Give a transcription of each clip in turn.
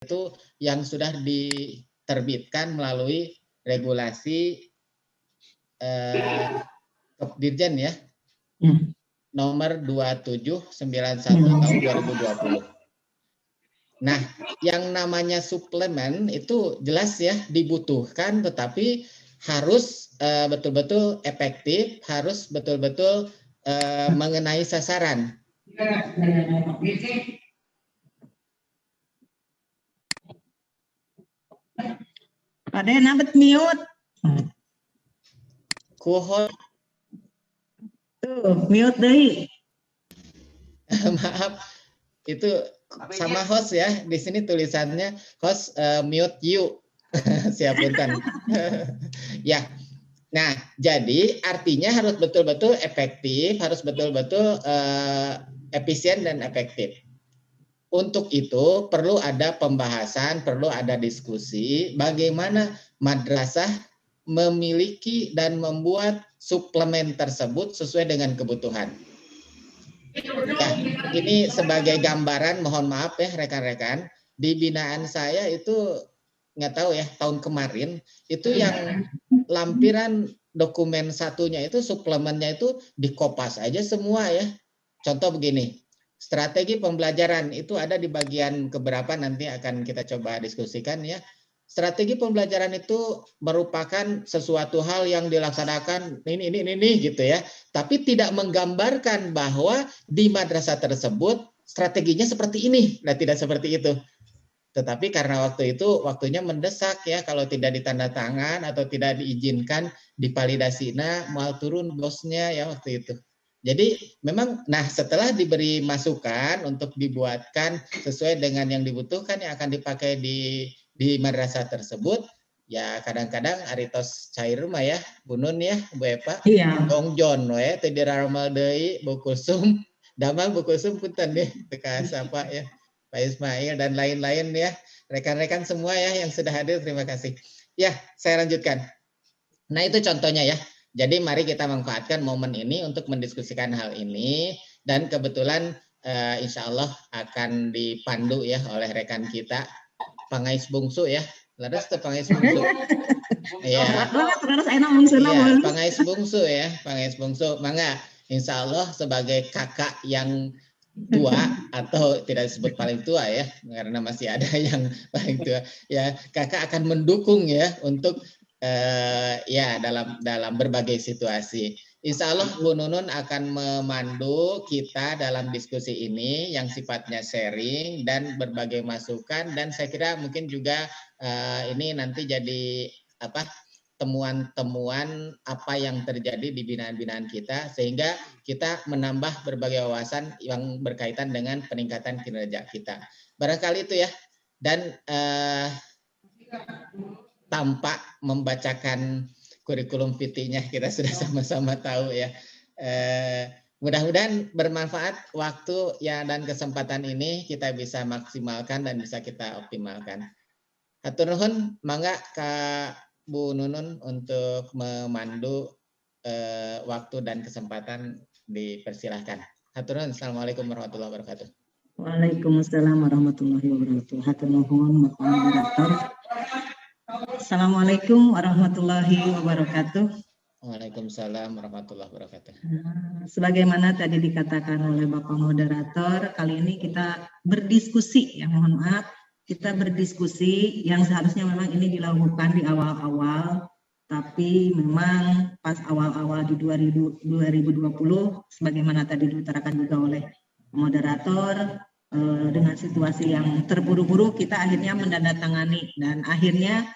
itu yang sudah diterbitkan melalui regulasi Dirjen ya, nomor 2791 tahun 2020. Nah, yang namanya suplemen itu jelas ya dibutuhkan, tetapi harus betul-betul efektif, harus betul-betul mengenai sasaran. Ada yang nabet mute. Kuhon. Tuh, mute deh. Maaf, itu sama host ya. Di sini tulisannya host mute you. Siapunten. Ya. Nah, jadi artinya harus betul-betul efektif, harus betul-betul efisien dan efektif. Untuk itu perlu ada pembahasan, perlu ada diskusi bagaimana madrasah memiliki dan membuat suplemen tersebut sesuai dengan kebutuhan. Ya, ini sebagai gambaran, mohon maaf ya rekan-rekan, di binaan saya itu nggak tahu ya tahun kemarin itu yang lampiran dokumen satunya itu suplemennya itu dikopas aja semua ya. Contoh begini, strategi pembelajaran itu ada di bagian keberapa nanti akan kita coba diskusikan ya. Strategi pembelajaran itu merupakan sesuatu hal yang dilaksanakan ini gitu ya. Tapi tidak menggambarkan bahwa di madrasah tersebut strateginya seperti ini. Nah, tidak seperti itu. Tetapi karena waktunya mendesak ya, kalau tidak ditandatangan atau tidak diizinkan divalidasinya mau turun bosnya ya waktu itu. Jadi memang nah setelah diberi masukan untuk dibuatkan sesuai dengan yang dibutuhkan yang akan dipakai di madrasah tersebut, ya kadang-kadang aritos cair mah ya, Bu Nun ya, Bu Epa. Iya. Dong John we teh diramal deui Bu Kusum, damang Bu Kusum punten deh teka sapa ya. Pak Ismail dan lain-lain ya. Rekan-rekan semua ya yang sudah hadir, terima kasih. Ya, saya lanjutkan. Nah, itu contohnya ya. Jadi mari kita manfaatkan momen ini untuk mendiskusikan hal ini dan kebetulan insya Allah akan dipandu ya oleh rekan kita Pangais Bungsu ya. Laras tuh Pangais Bungsu. Iya. Iya, Pangais Bungsu ya, Pangais Bungsu. Mangga, insya Allah sebagai kakak yang tua atau tidak disebut paling tua ya, karena masih ada yang paling tua. Ya, kakak akan mendukung ya untuk ya dalam berbagai situasi. Insya Allah Bu Nunun akan memandu kita dalam diskusi ini yang sifatnya sharing dan berbagai masukan, dan saya kira mungkin juga ini nanti jadi temuan-temuan apa yang terjadi di binaan-binaan kita sehingga kita menambah berbagai wawasan yang berkaitan dengan peningkatan kinerja kita. Barangkali itu ya. Dan tanpa membacakan kurikulum vitae-nya kita sudah sama-sama tahu ya. Mudah-mudahan bermanfaat waktu ya dan kesempatan ini kita bisa maksimalkan dan bisa kita optimalkan. Hatur nuhun, mangga Kak Bu Nunun untuk memandu waktu dan kesempatan, dipersilahkan. Hatur nuhun. Assalamualaikum warahmatullahi wabarakatuh. Waalaikumsalam warahmatullahi wabarakatuh. Hatur nuhun Bapak Moderator. Assalamualaikum warahmatullahi wabarakatuh. Waalaikumsalam warahmatullahi wabarakatuh. Sebagaimana tadi dikatakan oleh Bapak Moderator, kali ini kita berdiskusi, ya mohon maaf, kita berdiskusi yang seharusnya memang ini dilakukan di awal-awal, tapi memang pas awal-awal di 2020, sebagaimana tadi diutarakan juga oleh moderator, dengan situasi yang terburu-buru kita akhirnya menandatangani, dan akhirnya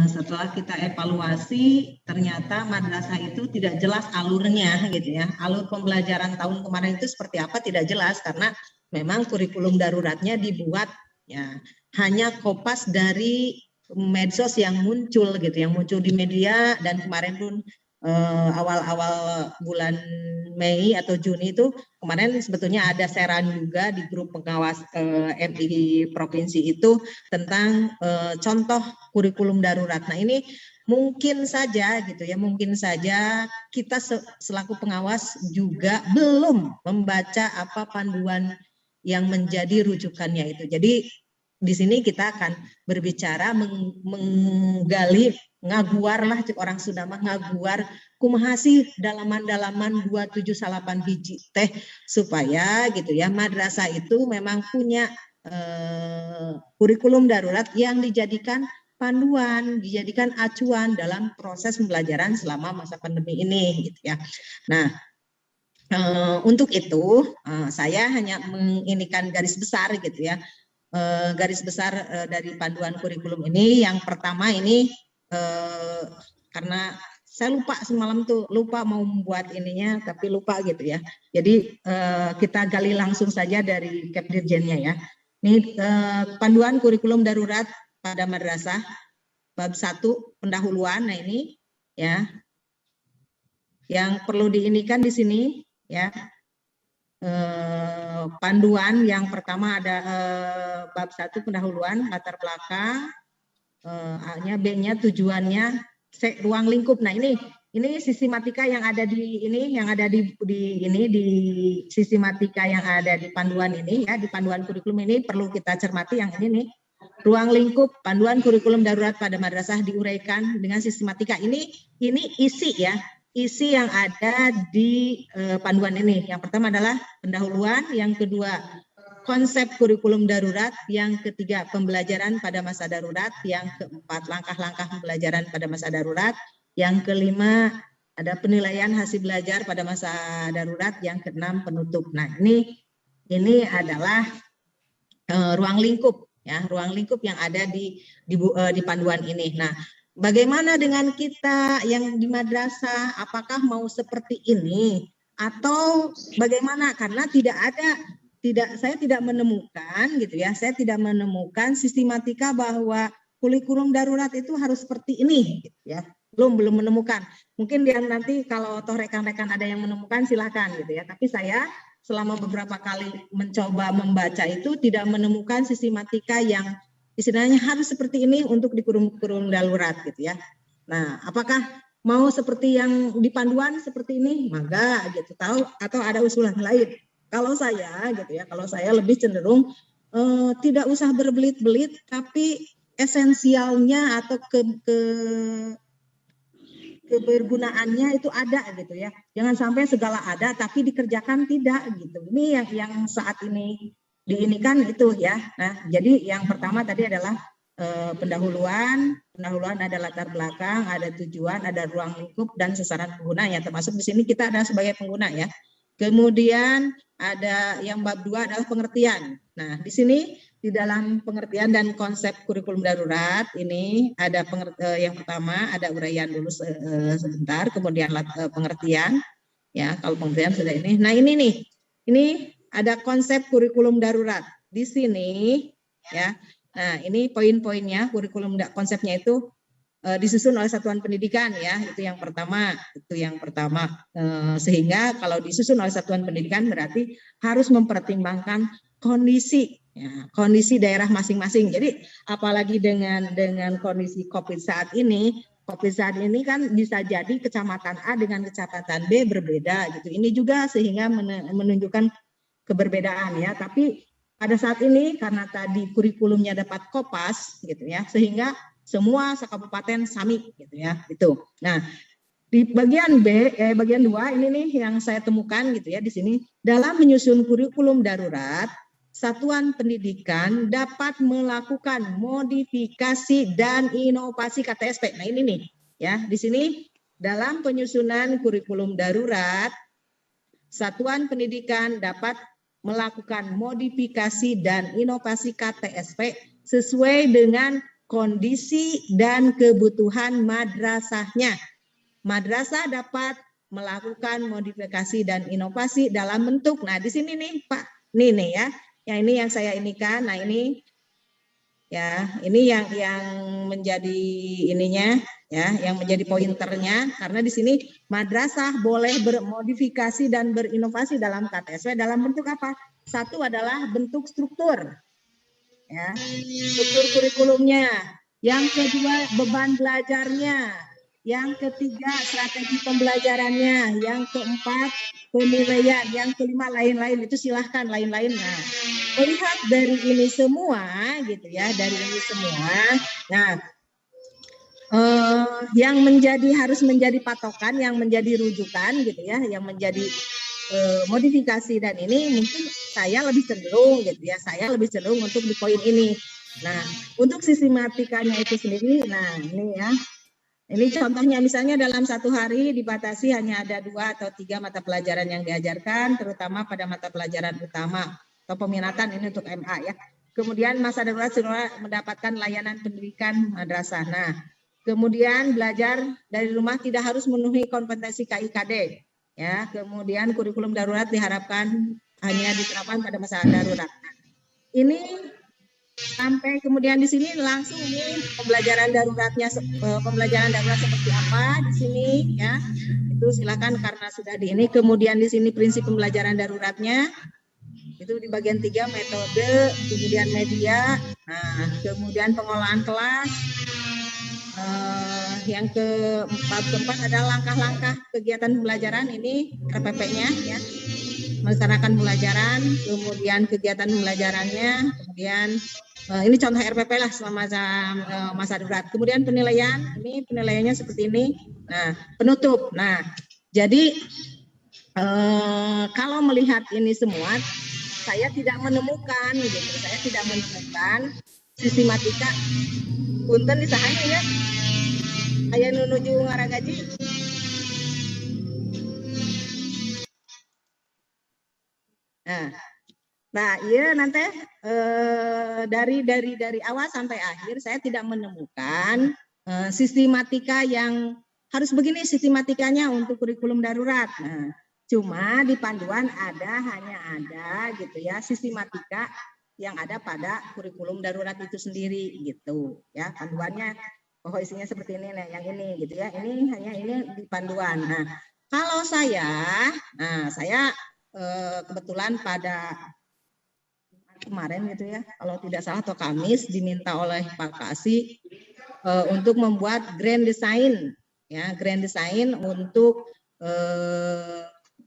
setelah kita evaluasi ternyata madrasah itu tidak jelas alurnya gitu ya. Alur pembelajaran tahun kemarin itu seperti apa tidak jelas karena memang kurikulum daruratnya dibuat ya hanya kopas dari medsos yang muncul gitu, yang muncul di media, dan kemarin pun awal-awal bulan Mei atau Juni itu kemarin sebetulnya ada seran juga di grup pengawas MI provinsi itu tentang contoh kurikulum darurat. Nah ini mungkin saja gitu ya, mungkin saja kita selaku pengawas juga belum membaca apa panduan yang menjadi rujukannya itu. Jadi di sini kita akan berbicara menggali, ngaguar lah orang Sunda mah, ngaguar kumaha sih dalaman-dalaman 278 hiji teh supaya gitu ya madrasah itu memang punya kurikulum darurat yang dijadikan panduan, dijadikan acuan dalam proses pembelajaran selama masa pandemi ini gitu ya. Nah, untuk itu saya hanya menginikan garis besar gitu ya. Garis besar dari panduan kurikulum ini, yang pertama ini karena saya lupa semalam tuh, lupa mau membuat ininya tapi lupa gitu ya. Jadi kita gali langsung saja dari Kepdirjennya ya. Ini panduan kurikulum darurat pada madrasah bab 1 pendahuluan. Nah ini ya yang perlu diinikan di sini ya. Panduan yang pertama ada bab 1 pendahuluan, latar belakang, A-nya, B-nya tujuannya, C ruang lingkup. Nah ini sistematika yang ada di ini, yang ada di sistematika yang ada di panduan ini ya, di panduan kurikulum ini perlu kita cermati yang ini nih. Ruang lingkup panduan kurikulum darurat pada madrasah diuraikan dengan sistematika. Ini isi ya. Isi yang ada di panduan ini. Yang pertama adalah pendahuluan, yang kedua konsep kurikulum darurat, yang ketiga pembelajaran pada masa darurat, yang keempat langkah-langkah pembelajaran pada masa darurat, yang kelima ada penilaian hasil belajar pada masa darurat, yang keenam penutup. Nah ini adalah ruang lingkup ya, ruang lingkup yang ada di panduan ini. Nah, bagaimana dengan kita yang di madrasah? Apakah mau seperti ini atau bagaimana? Karena saya tidak menemukan gitu ya. Saya tidak menemukan sistematika bahwa kurikulum darurat itu harus seperti ini gitu ya. Belum menemukan. Mungkin yang nanti kalau toh rekan-rekan ada yang menemukan silahkan gitu ya. Tapi saya selama beberapa kali mencoba membaca itu tidak menemukan sistematika yang istilahnya harus seperti ini untuk di kurikulum darurat gitu ya. Nah, apakah mau seperti yang di panduan seperti ini? Maka gitu tahu atau ada usulan lain. Kalau saya gitu ya, kalau saya lebih cenderung tidak usah berbelit-belit, tapi esensialnya atau kebergunaannya itu ada gitu ya. Jangan sampai segala ada tapi dikerjakan tidak gitu. Ini yang saat ini diinikan itu ya. Nah, jadi yang pertama tadi adalah pendahuluan ada latar belakang, ada tujuan, ada ruang lingkup dan sasaran pengguna ya. Termasuk di sini kita ada sebagai pengguna ya. Kemudian ada yang bab 2 adalah pengertian. Nah, di sini di dalam pengertian dan konsep kurikulum darurat ini ada yang pertama ada uraian dulu sebentar, kemudian pengertian ya. Kalau pengertian sudah ini. Nah, ini nih. Ini ada konsep kurikulum darurat. Di sini ya. Nah, ini poin-poinnya kurikulum konsepnya itu disusun oleh satuan pendidikan ya, itu yang pertama. Sehingga kalau disusun oleh satuan pendidikan berarti harus mempertimbangkan kondisi daerah masing-masing. Jadi apalagi dengan kondisi COVID saat ini kan bisa jadi kecamatan A dengan kecamatan B berbeda gitu. Ini juga sehingga menunjukkan keberbedaan ya. Tapi pada saat ini karena tadi kurikulumnya dapat kopas gitu ya, sehingga semua sekabupaten sami gitu ya, itu. Nah, di bagian bagian 2 ini nih yang saya temukan gitu ya di sini, dalam menyusun kurikulum darurat, satuan pendidikan dapat melakukan modifikasi dan inovasi KTSP. Nah, ini nih ya, di sini dalam penyusunan kurikulum darurat, satuan pendidikan dapat melakukan modifikasi dan inovasi KTSP sesuai dengan kondisi dan kebutuhan madrasahnya. Madrasah dapat melakukan modifikasi dan inovasi dalam bentuk. Nah, di sini nih Pak, nih ya. Yang ini yang saya inikan. Nah, ini ya, ini yang menjadi ininya ya, yang menjadi pointernya, karena di sini madrasah boleh bermodifikasi dan berinovasi dalam KTSP dalam bentuk apa? Satu adalah bentuk struktur. Ya, struktur kurikulumnya. Yang kedua beban belajarnya. yang ketiga strategi pembelajarannya, yang keempat penilaian, yang kelima lain-lain. Itu silahkan lain-lain. Nah, melihat dari ini semua gitu ya, dari ini semua. Nah, yang harus menjadi patokan, yang menjadi rujukan gitu ya, yang menjadi modifikasi dan ini mungkin saya lebih cenderung gitu ya, saya lebih cenderung untuk di poin ini. Nah, untuk sistematikanya itu sendiri, nah ini ya, ini contohnya misalnya dalam satu hari dibatasi hanya ada 2 atau 3 mata pelajaran yang diajarkan, terutama pada mata pelajaran utama atau peminatan ini untuk MA ya. Kemudian masa darurat sudah mendapatkan layanan pendidikan madrasah. Nah, kemudian belajar dari rumah tidak harus memenuhi kompetensi KIKD. Ya, kemudian kurikulum darurat diharapkan hanya diterapkan pada masa darurat. Ini sampai kemudian di sini langsung ini pembelajaran darurat seperti apa di sini ya. Itu silakan karena sudah di ini. Kemudian di sini prinsip pembelajaran daruratnya itu di bagian 3 metode, kemudian media, nah, kemudian pengolahan kelas. Yang keempat adalah langkah-langkah kegiatan pembelajaran, ini RPP-nya ya, melaksanakan pembelajaran, kemudian kegiatan pembelajarannya, kemudian ini contoh RPP lah selama masa darurat. Kemudian penilaian, ini penilaiannya seperti ini. Nah, penutup. Nah, jadi kalau melihat ini semua, saya tidak menemukan, gitu. Saya tidak menemukan sistematika. Punten disahanya ya. Aya nuju ngaragaji. Nah, iya nanti dari awal sampai akhir saya tidak menemukan sistematika yang harus begini sistematikanya untuk kurikulum darurat. Nah, cuma di panduan hanya ada gitu ya sistematika yang ada pada kurikulum darurat itu sendiri gitu ya, panduannya bahwa isinya seperti ini, nah yang ini gitu ya, ini hanya ini di panduan. Nah, kalau saya kebetulan pada kemarin gitu ya, kalau tidak salah atau Kamis diminta oleh Pak Kasih untuk membuat grand design ya, grand design untuk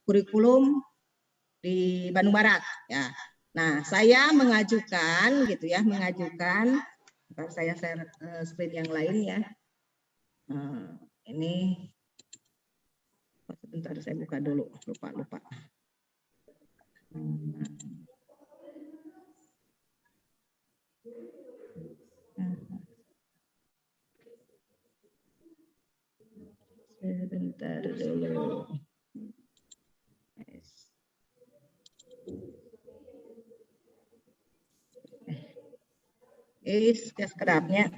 kurikulum di Bandung Barat ya. Nah, saya mengajukan gitu ya, ntar saya share screen yang lain ya. Ini sebentar saya buka dulu, lupa. Sebentar dulu. Skrapnya.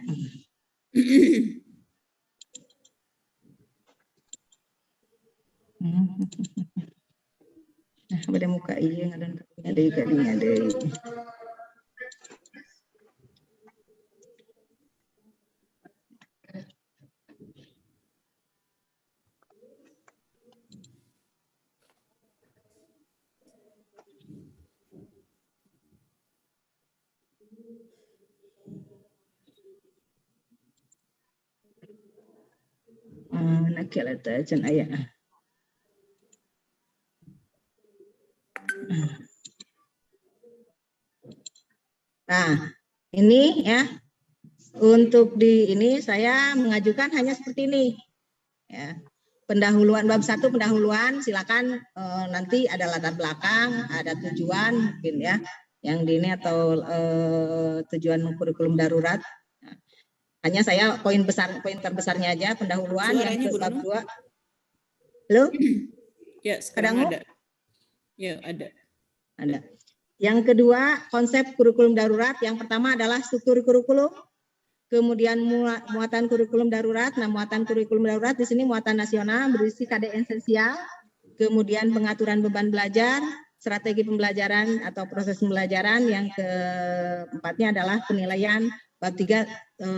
Nah, pada muka iya ada kadinya deh. Nakilata cenah aya. Nah, ini ya. Untuk di ini saya mengajukan hanya seperti ini. Ya. Pendahuluan bab 1 pendahuluan, silakan nanti ada latar belakang, ada tujuan mungkin ya. Yang di ini atau tujuan kurikulum darurat. Nah, hanya saya poin terbesarnya aja pendahuluan. Suaranya yang ke bab 2. Halo? Ya, sekarang ada. Ya, ada. Yang kedua, konsep kurikulum darurat. Yang pertama adalah struktur kurikulum. Kemudian muatan kurikulum darurat. Nah, muatan kurikulum darurat di sini muatan nasional berisi KD esensial. Kemudian pengaturan beban belajar, strategi pembelajaran atau proses pembelajaran. Yang keempatnya adalah penilaian, bab 3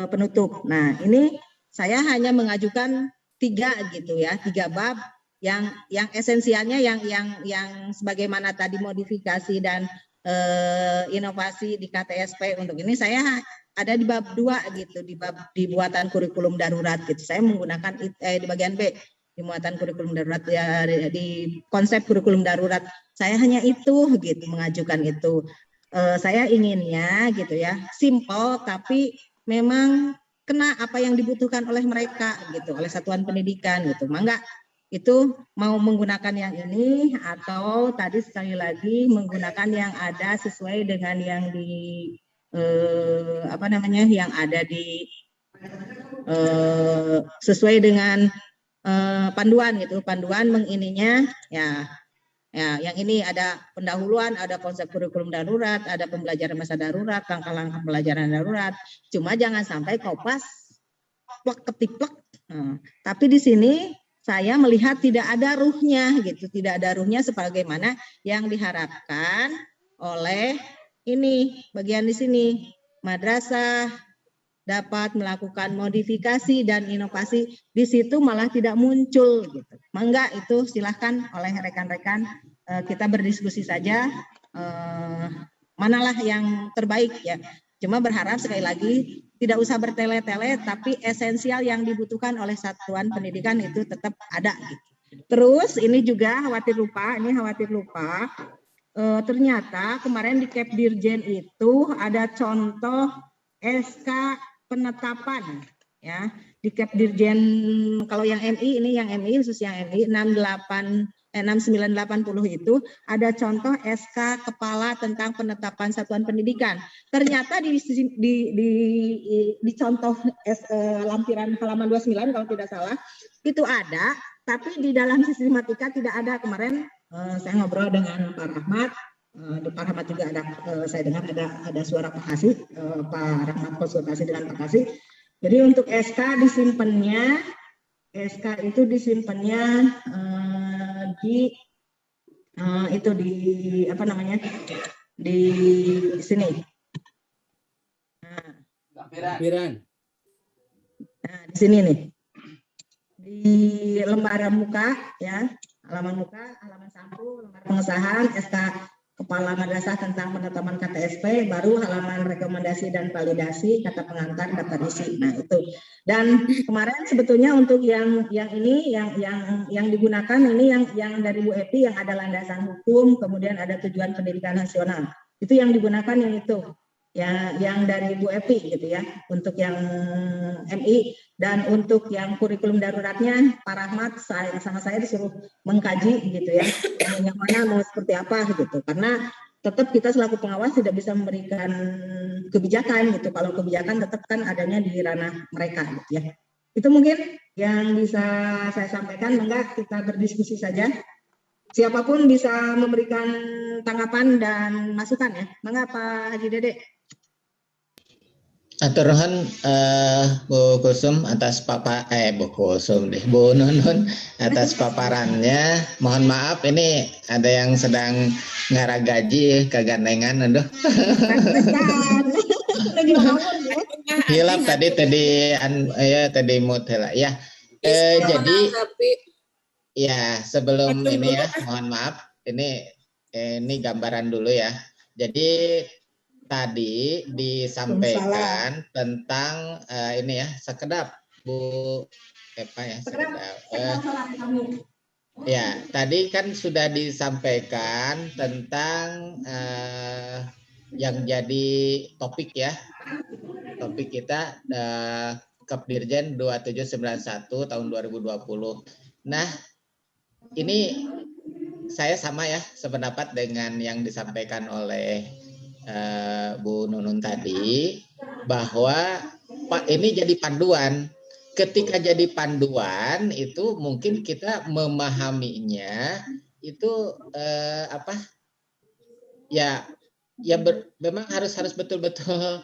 penutup. Nah, ini saya hanya mengajukan 3 gitu ya, 3 bab yang esensialnya yang sebagaimana tadi modifikasi dan inovasi di KTSP untuk ini saya ada di bab 2 gitu, di bab dibuatan kurikulum darurat gitu. Saya menggunakan di bagian B, dimuatan kurikulum darurat ya, di konsep kurikulum darurat. Saya hanya itu gitu mengajukan itu. Saya inginnya gitu ya, simple tapi memang kena apa yang dibutuhkan oleh mereka gitu, oleh satuan pendidikan gitu. Mangga itu mau menggunakan yang ini atau tadi sekali lagi menggunakan yang ada sesuai dengan yang di yang ada di sesuai dengan panduan gitu, panduan mengininya ya. Ya, yang ini ada pendahuluan, ada konsep kurikulum darurat, ada pembelajaran masa darurat, langkah-langkah pembelajaran darurat. Cuma jangan sampai kopas plek ketiplek. Tapi di sini saya melihat tidak ada ruhnya gitu, tidak ada ruhnya sebagaimana yang diharapkan oleh ini bagian di sini. Madrasah dapat melakukan modifikasi dan inovasi, di situ malah tidak muncul gitu. Mangga itu silahkan oleh rekan-rekan kita berdiskusi saja manalah yang terbaik ya. Cuma berharap sekali lagi tidak usah bertele-tele, tapi esensial yang dibutuhkan oleh satuan pendidikan itu tetap ada gitu. Terus ini juga khawatir lupa, ternyata kemarin di Kepdirjen itu ada contoh SK penetapan ya di Kepdirjen. Kalau yang MI ini yang MI khusus yang MI 6980 itu ada contoh SK kepala tentang penetapan satuan pendidikan. Ternyata di contoh lampiran halaman 29 kalau tidak salah itu ada, tapi di dalam sistematika tidak ada. Kemarin saya ngobrol dengan Pak Rahmat. Pak Rahmat juga ada, saya dengar ada suara Pak Kasih, Pak Rahmat konsultasi dengan Pak Kasih. Jadi untuk SK disimpannya, SK itu disimpannya di itu di apa namanya di sini. Nah, di sini nih di lembaran muka ya, halaman muka, halaman 1, lembar pengesahan SK Kepala Madrasah tentang penetapan KTSP, baru halaman rekomendasi dan validasi, kata pengantar, daftar isi. Nah itu. Dan kemarin sebetulnya untuk yang ini, yang digunakan ini yang dari Bu Epi yang ada landasan hukum, kemudian ada tujuan pendidikan nasional. Itu yang digunakan yang itu. Yang dari Bu Epi gitu ya, untuk yang MI. Dan untuk yang kurikulum daruratnya Pak Rahmat sama saya disuruh mengkaji gitu ya, yang mana mau seperti apa gitu, karena tetap kita selaku pengawas tidak bisa memberikan kebijakan gitu, kalau kebijakan tetap kan adanya di ranah mereka gitu ya. Itu mungkin yang bisa saya sampaikan. Mangga kita berdiskusi saja, siapapun bisa memberikan tanggapan dan masukan ya. Mangga Pak Haji Dede. Atur nuhun Bu Kusum atas Bu Kusum deh, Bu Nunun atas paparannya. Mohon maaf ini ada yang sedang ngarah gaji kegandengan, aduh. Hilap tadi mood lah ya. Jadi ya sebelum ini ya, mohon maaf ini gambaran dulu ya. Jadi tadi disampaikan tentang ini ya, sekedap Bu Epa ya, sekedap. Ya, tadi kan sudah disampaikan tentang yang jadi topik ya. Topik kita Kepdirjen 2791 tahun 2020. Nah, ini saya sama ya sependapat dengan yang disampaikan oleh Bu Nunun tadi, bahwa Pak ini jadi panduan. Ketika jadi panduan itu mungkin kita memahaminya itu memang harus betul-betul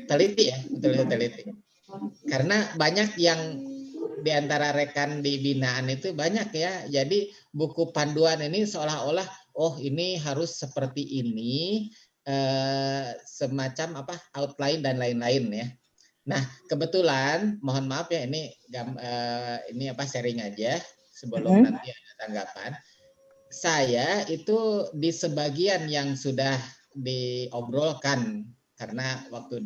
teliti ya, betul-betul teliti. Karena banyak yang di antara rekan di binaan itu banyak ya. Jadi buku panduan ini seolah-olah ini harus seperti ini, semacam outline dan lain-lain ya. Nah, kebetulan mohon maaf ya ini sharing aja sebelum nanti ada tanggapan. Saya itu di sebagian yang sudah diobrolkan karena waktu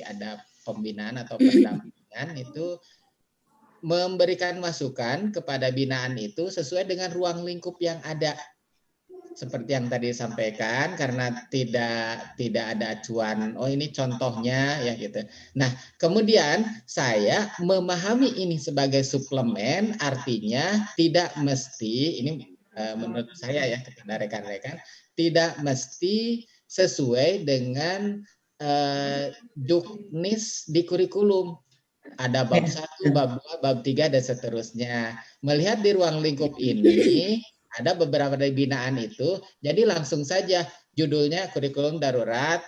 ada pembinaan atau pendampingan itu memberikan masukan kepada binaan itu sesuai dengan ruang lingkup yang ada. Seperti yang tadi disampaikan, karena tidak ada acuan, oh ini contohnya ya gitu. Nah, kemudian saya memahami ini sebagai suplemen, artinya tidak mesti, ini menurut saya ya kepada rekan-rekan, tidak mesti sesuai dengan juknis di kurikulum. Ada bab 1, bab 2, bab 3, dan seterusnya. Melihat di ruang lingkup ini, ada beberapa dari binaan itu, jadi langsung saja judulnya kurikulum darurat,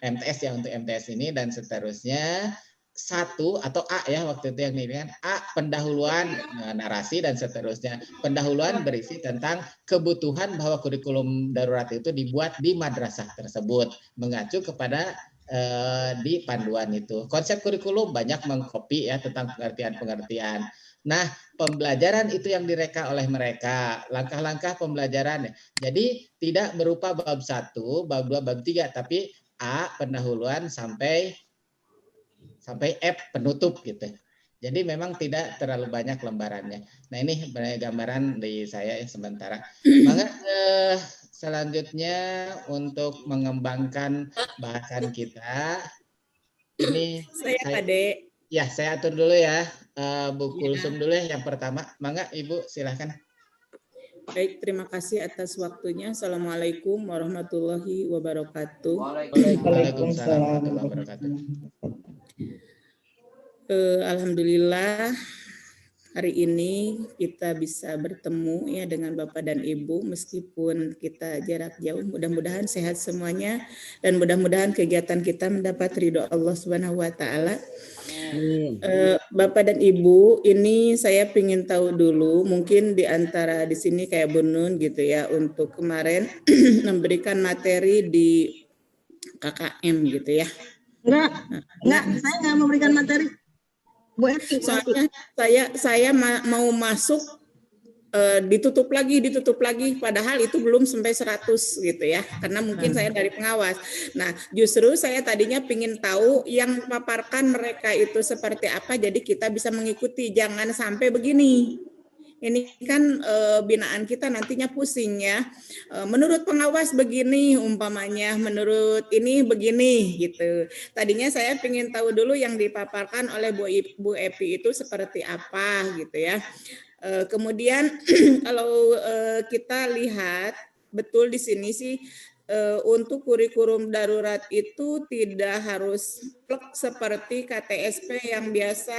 MTS ya untuk MTS ini, dan seterusnya. 1 atau A ya waktu itu yang dilihat, A pendahuluan narasi dan seterusnya. Pendahuluan berisi tentang kebutuhan bahwa kurikulum darurat itu dibuat di madrasah tersebut, mengacu kepada di panduan itu. Konsep kurikulum banyak mengcopy ya tentang pengertian-pengertian. Nah, pembelajaran itu yang direka oleh mereka, langkah-langkah pembelajaran. Jadi tidak berupa bab 1, bab 2, bab 3, tapi A pendahuluan sampai F penutup gitu. Jadi memang tidak terlalu banyak lembarannya. Nah, ini gambaran dari saya sementara. Maka selanjutnya untuk mengembangkan bahasan kita, ini saya atur dulu ya. Bu Kulsum dulu ya yang pertama. Mangga Ibu silahkan. Baik, terima kasih atas waktunya. Assalamualaikum warahmatullahi wabarakatuh. Waalaikumsalam warahmatullahi wabarakatuh. Alhamdulillah hari ini kita bisa bertemu ya dengan Bapak dan Ibu meskipun kita jarak jauh. Mudah-mudahan sehat semuanya dan mudah-mudahan kegiatan kita mendapat ridho Allah Subhanahu wa taala. Bapak dan Ibu, ini saya ingin tahu dulu, mungkin di antara di sini kayak Bu Nun gitu ya, untuk kemarin memberikan materi di KKM gitu ya. Enggak, saya nggak memberikan materi. Bu Epi. Soalnya saya mau masuk ditutup lagi, padahal itu belum sampai 100 gitu ya, karena mungkin saya dari pengawas. Nah, justru saya tadinya pingin tahu yang paparkan mereka itu seperti apa, jadi kita bisa mengikuti, jangan sampai begini. Ini kan binaan kita nantinya pusing ya. Menurut pengawas begini umpamanya, menurut ini begini gitu. Tadinya saya ingin tahu dulu yang dipaparkan oleh Bu Epi itu seperti apa gitu ya. Kemudian kalau kita lihat betul di sini sih untuk kurikulum darurat itu tidak harus plek seperti KTSP yang biasa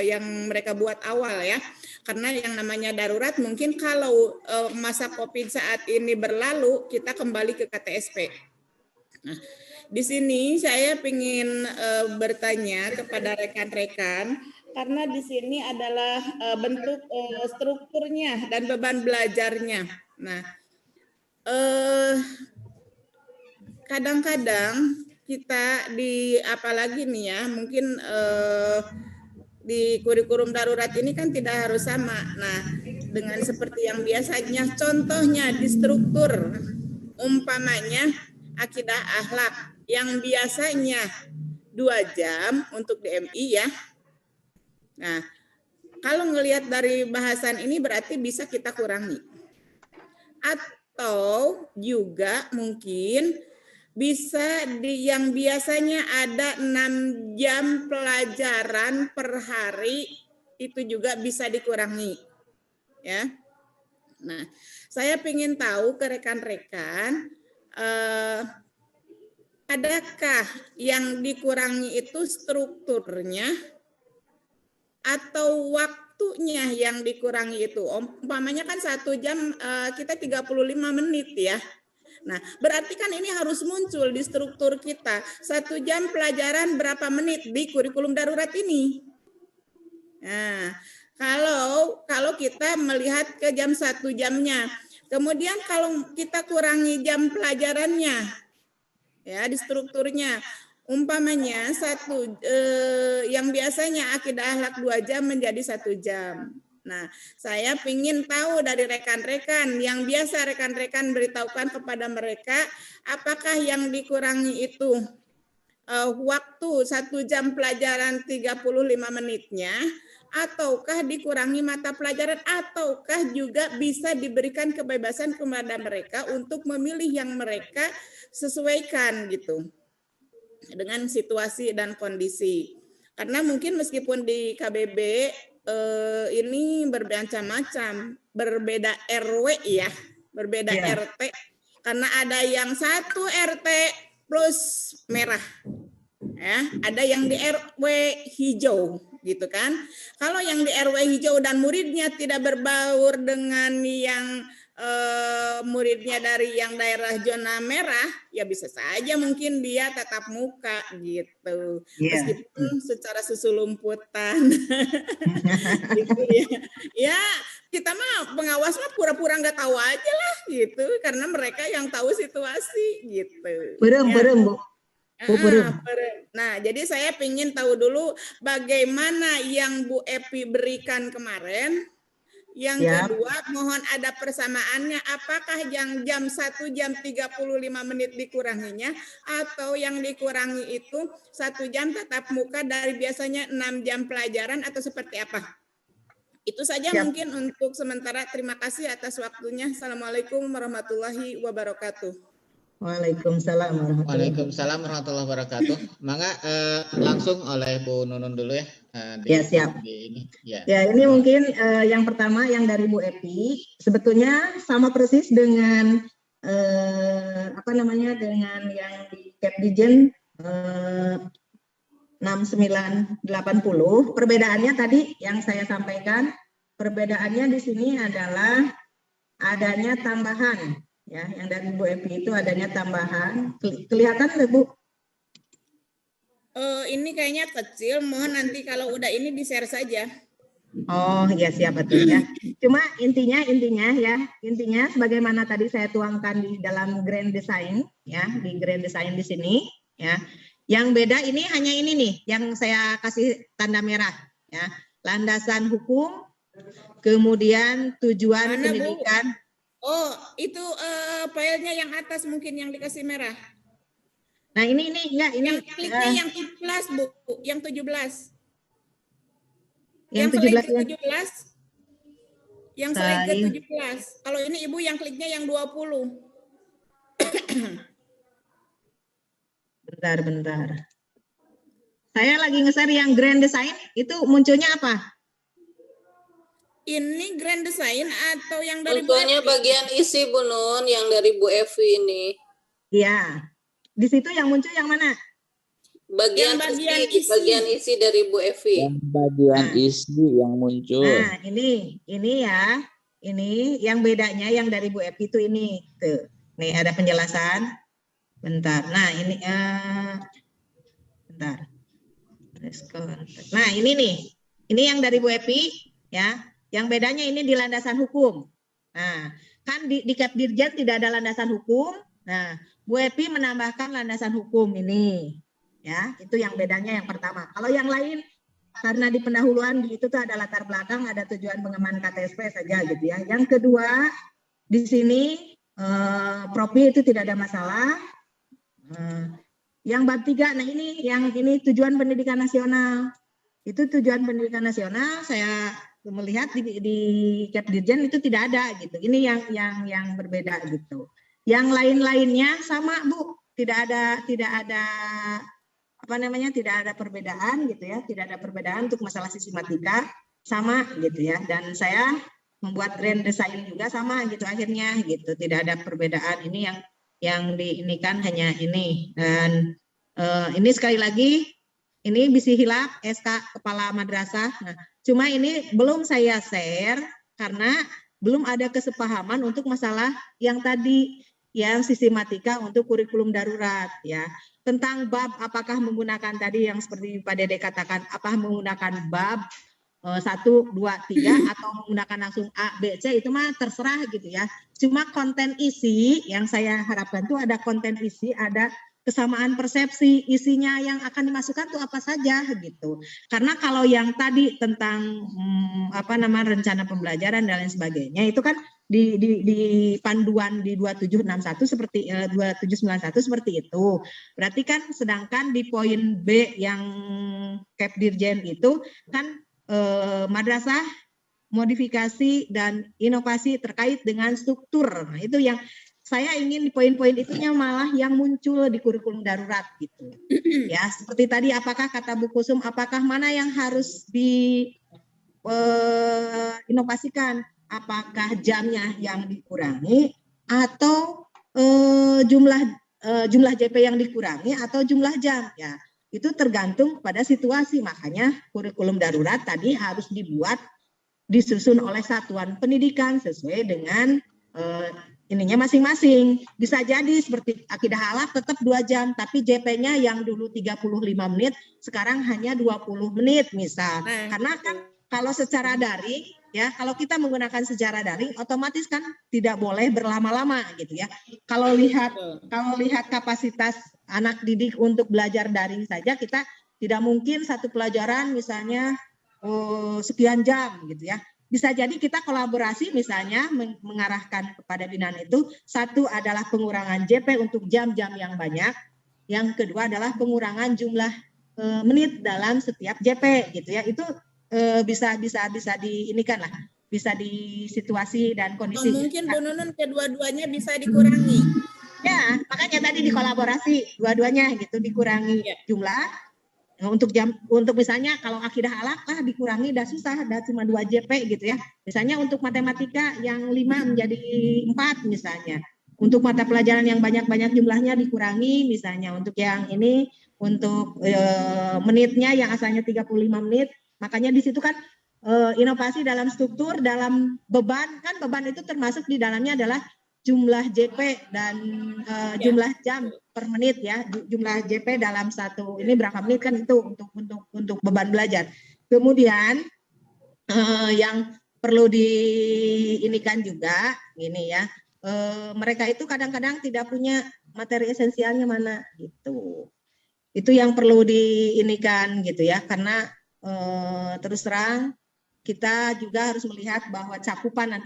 yang mereka buat awal ya. Karena yang namanya darurat mungkin kalau masa COVID saat ini berlalu kita kembali ke KTSP. Nah, di sini saya ingin bertanya kepada rekan-rekan karena di sini adalah bentuk strukturnya dan beban belajarnya. Nah, kadang-kadang kita apalagi nih ya, mungkin di kurikulum darurat ini kan tidak harus sama. Nah, dengan seperti yang biasanya, contohnya di struktur, umpamanya akidah akhlak yang biasanya 2 jam untuk DMI ya. Nah, kalau ngelihat dari bahasan ini berarti bisa kita kurangi. Atau juga mungkin bisa yang biasanya ada 6 jam pelajaran per hari itu juga bisa dikurangi. Ya. Nah, saya ingin tahu ke rekan-rekan adakah yang dikurangi itu strukturnya atau waktunya yang dikurangi itu? Umpamanya kan 1 jam kita 35 menit ya. Nah, berarti kan ini harus muncul di struktur kita. 1 jam pelajaran berapa menit di kurikulum darurat ini? Nah, kalau kita melihat ke jam 1 jamnya, kemudian kalau kita kurangi jam pelajarannya, ya di strukturnya, umpamanya yang biasanya akidah akhlak 2 jam menjadi 1 jam. Nah, saya ingin tahu dari rekan-rekan yang biasa rekan-rekan beritahukan kepada mereka, apakah yang dikurangi itu waktu 1 jam pelajaran 35 menitnya, ataukah dikurangi mata pelajaran, ataukah juga bisa diberikan kebebasan kepada mereka untuk memilih yang mereka sesuaikan gitu dengan situasi dan kondisi. Karena mungkin meskipun di KBB ini bermacam-macam, berbeda RW ya, berbeda RT, karena ada yang 1 RT plus merah, ya, ada yang di RW hijau, gitu kan. Kalau yang di RW hijau dan muridnya tidak berbaur dengan yang muridnya dari yang daerah zona merah, ya bisa saja mungkin dia tatap muka gitu, meskipun secara susulumputan. Gitu ya. Ya, kita mah pengawas mah pura-pura nggak tahu aja lah gitu, karena mereka yang tahu situasi gitu. Berem, Bu. Nah, jadi saya ingin tahu dulu bagaimana yang Bu Epi berikan kemarin. Yang kedua, mohon ada persamaannya, apakah yang jam 1 jam 35 menit dikuranginya, atau yang dikurangi itu 1 jam tatap muka dari biasanya 6 jam pelajaran, atau seperti apa? Itu saja mungkin untuk sementara. Terima kasih atas waktunya. Assalamualaikum warahmatullahi wabarakatuh. Waalaikumsalam warahmatullahi wabarakatuh. Mangga langsung oleh Bu Nunun dulu ya. Siap. Ini mungkin yang pertama yang dari Bu Epi sebetulnya sama persis dengan dengan yang di Kepdijen 6980. Perbedaannya tadi yang saya sampaikan, perbedaannya di sini adalah adanya tambahan. Ya, yang dari Bu Epi itu adanya tambahan. Kelihatan nggak, Bu? Ini kayaknya kecil. Mohon nanti kalau udah ini di-share saja. Oh, ya siap betul ya. Cuma intinya sebagaimana tadi saya tuangkan di dalam grand design ya, di grand design di sini ya. Yang beda ini hanya ini nih yang saya kasih tanda merah ya. Landasan hukum, kemudian tujuan pendidikan. Bu? Oh, itu filenya yang atas mungkin yang dikasih merah. Nah, ini ya, ini yang kliknya yang 17, Bu, yang 17. Yang 17 yang slide ke 17. Kalau ini Ibu yang kliknya yang 20. Bentar. Saya lagi nge-share yang grand design, itu munculnya apa? Ini grand design atau yang dari Contohnya bagian isi Bu Nun yang dari Bu Evi ini. Iya. Di situ yang muncul yang mana? Bagian isi dari Bu Evi. Yang bagian isi yang muncul. Nah, ini ya. Ini yang bedanya yang dari Bu Evi itu ini. Tuh. Nih ada penjelasan. Bentar. Nah, ini bentar. Nah, ini nih. Ini yang dari Bu Evi ya. Yang bedanya ini di landasan hukum. Nah, kan di Kepdirjen tidak ada landasan hukum. Nah, Bu Epi menambahkan landasan hukum ini. Ya, itu yang bedanya yang pertama. Kalau yang lain karena di pendahuluan itu tuh ada latar belakang, ada tujuan pengembangan KTSP saja gitu ya. Yang kedua, di sini Propi itu tidak ada masalah. Yang bab 3, nah ini tujuan pendidikan nasional. Itu tujuan pendidikan nasional saya melihat di Kepdirjen itu tidak ada gitu. Ini yang berbeda gitu. Yang lain-lainnya sama, Bu. Tidak ada perbedaan gitu ya. Tidak ada perbedaan untuk masalah sistematika sama gitu ya. Dan saya membuat grand design juga sama gitu akhirnya gitu. Tidak ada perbedaan. Ini yang diinikan hanya ini. Dan ini sekali lagi ini Bisi Hilap SK Kepala Madrasah. Nah, cuma ini belum saya share karena belum ada kesepahaman untuk masalah yang tadi yang sistematika untuk kurikulum darurat ya. Tentang bab apakah menggunakan tadi yang seperti Pak Dede katakan, apa menggunakan bab 1, 2, 3 atau menggunakan langsung A, B, C itu mah terserah gitu ya. Cuma konten isi yang saya harapkan tuh ada konten isi, ada kesamaan persepsi, isinya yang akan dimasukkan tuh apa saja gitu. Karena kalau yang tadi tentang rencana pembelajaran dan lain sebagainya itu kan di panduan di 2761 seperti 2791 seperti itu. Berarti kan sedangkan di poin B yang Kepdirjen itu kan madrasah modifikasi dan inovasi terkait dengan struktur. Nah, itu yang saya ingin di poin-poin itunya malah yang muncul di kurikulum darurat gitu. Ya, seperti tadi apakah kata Bu Kusum, apakah mana yang harus inovasikan? Apakah jamnya yang dikurangi atau jumlah JP yang dikurangi atau jumlah jam ya. Itu tergantung pada situasi. Makanya kurikulum darurat tadi harus disusun oleh satuan pendidikan sesuai dengan ininya masing-masing. Bisa jadi seperti akidah halak tetap 2 jam, tapi JP-nya yang dulu 35 menit, sekarang hanya 20 menit misal. Karena kan kalau secara daring, ya kalau kita menggunakan secara daring, otomatis kan tidak boleh berlama-lama gitu ya. Kalau lihat kapasitas anak didik untuk belajar daring saja, kita tidak mungkin satu pelajaran misalnya sekian jam gitu ya. Bisa jadi kita kolaborasi misalnya mengarahkan kepada binaan itu, satu adalah pengurangan JP untuk jam-jam yang banyak, yang kedua adalah pengurangan jumlah menit dalam setiap JP gitu ya. Itu bisa diinikan lah, bisa di situasi dan kondisi. Mungkin Bu Nunun kedua-duanya bisa dikurangi. Ya, makanya tadi dikolaborasi dua-duanya gitu, dikurangi jumlah. Untuk misalnya kalau akidah halak dikurangi dah susah, dah cuma 2 JP gitu ya. Misalnya untuk matematika yang 5 menjadi 4 misalnya. Untuk mata pelajaran yang banyak-banyak jumlahnya dikurangi misalnya. Untuk yang ini untuk menitnya yang asalnya 35 menit, makanya di situ kan inovasi dalam struktur, dalam beban, kan beban itu termasuk di dalamnya adalah jumlah JP dan jumlah jam per menit ya, jumlah JP dalam satu ini berapa menit kan itu untuk beban belajar. Kemudian yang perlu diinikan juga ini ya, mereka itu kadang-kadang tidak punya materi esensialnya mana gitu. Itu yang perlu diinikan gitu ya, karena terus terang kita juga harus melihat bahwa cakupan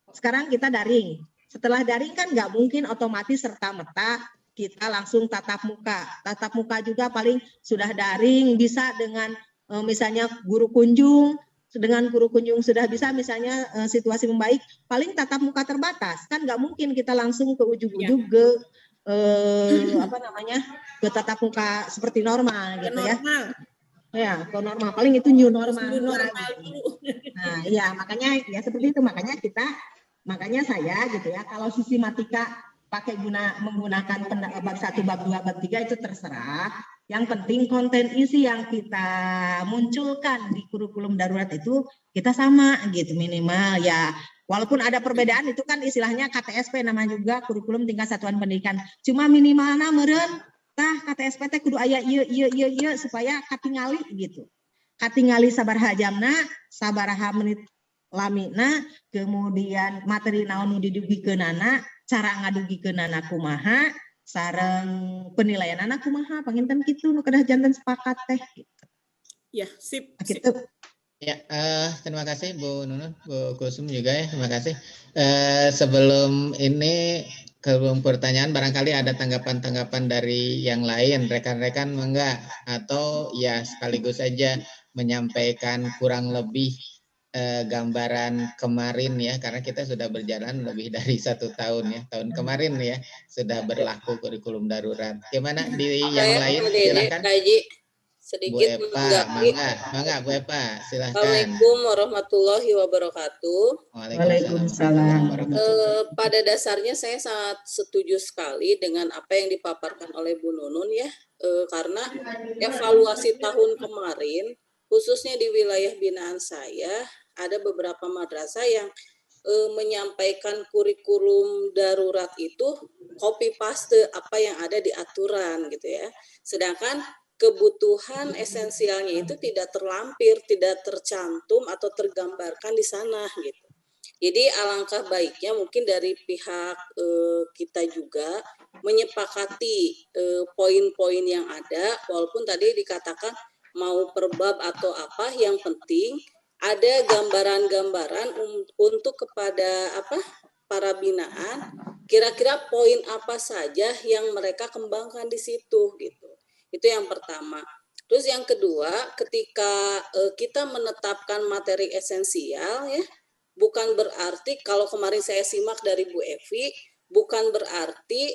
sekarang kita daring. Setelah daring kan nggak mungkin otomatis serta-merta kita langsung tatap muka. Tatap muka juga paling sudah daring, bisa dengan misalnya guru kunjung, dengan guru kunjung sudah bisa misalnya situasi membaik, paling tatap muka terbatas. Kan nggak mungkin kita langsung ke ujung-ujung ke ke tatap muka seperti normal gitu ya. Ya, ke normal. Paling itu new normal. Nah, ya makanya ya seperti itu. Makanya saya gitu ya, kalau sistematika menggunakan bab 1, bab 2, bab 3 itu terserah. Yang penting konten isi yang kita munculkan di kurikulum darurat itu kita sama gitu minimal ya. Walaupun ada perbedaan itu kan istilahnya KTSP namanya juga kurikulum tingkat satuan pendidikan. Cuma minimalna meureun KTSP teh kudu aya ieu supaya katingali gitu. Katingali sabaraha jamna, sabaraha menit lamina, kemudian materi naon nu didugikeunana, cara ngadugikeunana kumaha, sareng penilaianana kumaha, panginten kitu nu kedah janten sepakat teh gitu. Ya, sip. Gitu. Ya, terima kasih Bu Nunun, Bu Kusum juga ya, terima kasih. Sebelum pertanyaan, barangkali ada tanggapan-tanggapan dari yang lain, rekan-rekan enggak, atau ya sekaligus saja menyampaikan kurang lebih gambaran kemarin ya, karena kita sudah berjalan lebih dari 1 tahun ya, tahun kemarin ya sudah berlaku kurikulum darurat. Gimana di yang lain? Silakan. Sedikit Bu Epa, mangga Bu Epa, silakan. Assalamualaikum warahmatullahi wabarakatuh. Waalaikumsalam. Pada dasarnya saya sangat setuju sekali dengan apa yang dipaparkan oleh Bu Nunun ya, karena evaluasi tahun kemarin khususnya di wilayah binaan saya ada beberapa madrasah yang menyampaikan kurikulum darurat itu copy paste apa yang ada di aturan gitu ya. Sedangkan kebutuhan esensialnya itu tidak terlampir, tidak tercantum atau tergambarkan di sana gitu. Jadi alangkah baiknya mungkin dari pihak kita juga menyepakati poin-poin yang ada, walaupun tadi dikatakan mau per bab atau apa, yang penting ada gambaran-gambaran untuk kepada para binaan, kira-kira poin apa saja yang mereka kembangkan di situ gitu. Itu yang pertama. Terus yang kedua, ketika kita menetapkan materi esensial ya, bukan berarti kalau kemarin saya simak dari Bu Evi, bukan berarti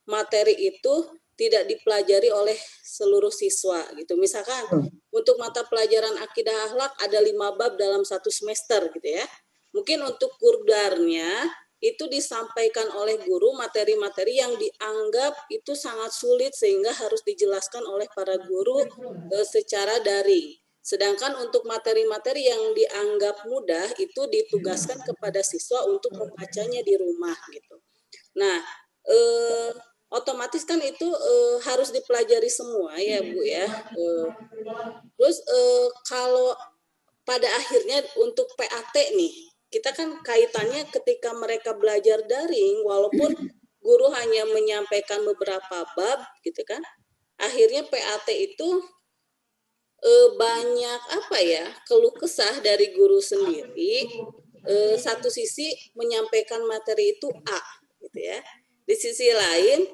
materi itu tidak dipelajari oleh seluruh siswa gitu. Misalkan untuk mata pelajaran akidah akhlak ada 5 bab dalam 1 semester gitu ya. Mungkin untuk kurdarnya itu disampaikan oleh guru materi-materi yang dianggap itu sangat sulit sehingga harus dijelaskan oleh para guru secara daring. Sedangkan untuk materi-materi yang dianggap mudah itu ditugaskan kepada siswa untuk membacanya di rumah gitu. Nah, otomatis kan itu harus dipelajari semua ya Bu ya. Terus kalau pada akhirnya untuk PAT nih, kita kan kaitannya ketika mereka belajar daring, walaupun guru hanya menyampaikan beberapa bab gitu kan, akhirnya PAT itu banyak keluh kesah dari guru sendiri. Satu sisi menyampaikan materi itu A gitu ya, di sisi lain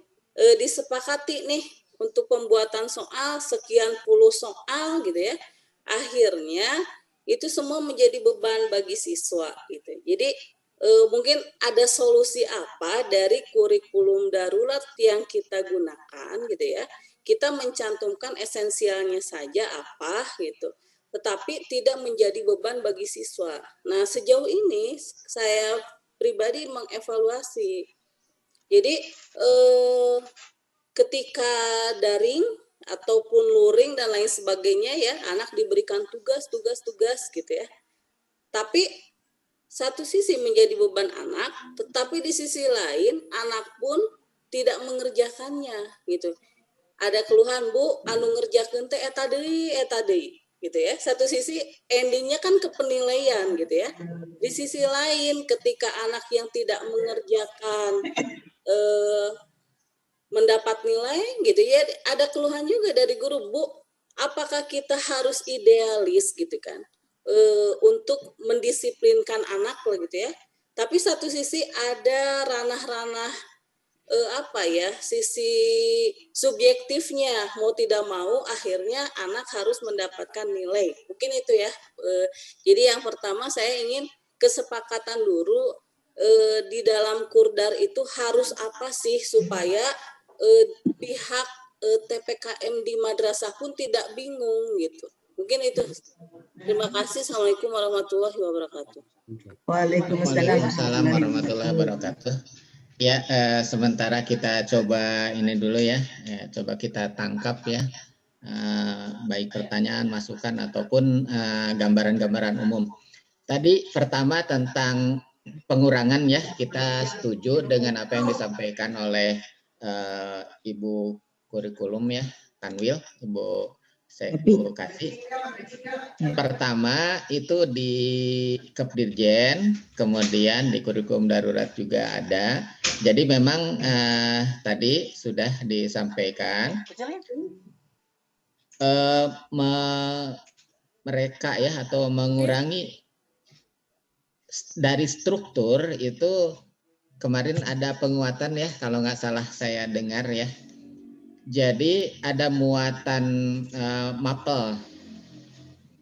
disepakati nih untuk pembuatan soal sekian puluh soal gitu ya, akhirnya itu semua menjadi beban bagi siswa gitu. Jadi mungkin ada solusi apa dari kurikulum darurat yang kita gunakan gitu ya. Kita mencantumkan esensialnya saja apa gitu, tetapi tidak menjadi beban bagi siswa. Nah, sejauh ini saya pribadi mengevaluasi. Jadi ketika daring ataupun luring dan lain sebagainya ya, anak diberikan tugas gitu ya. Tapi satu sisi menjadi beban anak, tetapi di sisi lain anak pun tidak mengerjakannya gitu. Ada keluhan, Bu, anu ngerjakeun teh eta deui gitu ya. Satu sisi endingnya kan ke penilaian gitu ya. Di sisi lain ketika anak yang tidak mengerjakan mendapat nilai gitu ya, ada keluhan juga dari guru, Bu, apakah kita harus idealis gitu kan untuk mendisiplinkan anak gitu ya, tapi satu sisi ada ranah-ranah sisi subjektifnya, mau tidak mau akhirnya anak harus mendapatkan nilai, mungkin itu ya. Jadi yang pertama saya ingin kesepakatan dulu di dalam kurdar itu harus apa sih supaya pihak TPKM di madrasah pun tidak bingung gitu. Mungkin itu. Terima kasih. Assalamualaikum warahmatullahi wabarakatuh. Waalaikumsalam warahmatullahi wabarakatuh. Ya, sementara kita coba ini dulu ya, coba kita tangkap ya, baik pertanyaan, masukan ataupun gambaran-gambaran umum. Tadi pertama tentang pengurangan ya, kita setuju dengan apa yang disampaikan oleh Ibu Kurikulum ya, Kanwil, Ibu Kasih. Pertama itu di Kepdirjen, kemudian di Kurikulum Darurat juga ada. Jadi memang tadi sudah disampaikan mereka ya atau mengurangi dari struktur itu. Kemarin ada penguatan ya, kalau nggak salah saya dengar ya. Jadi ada muatan mapel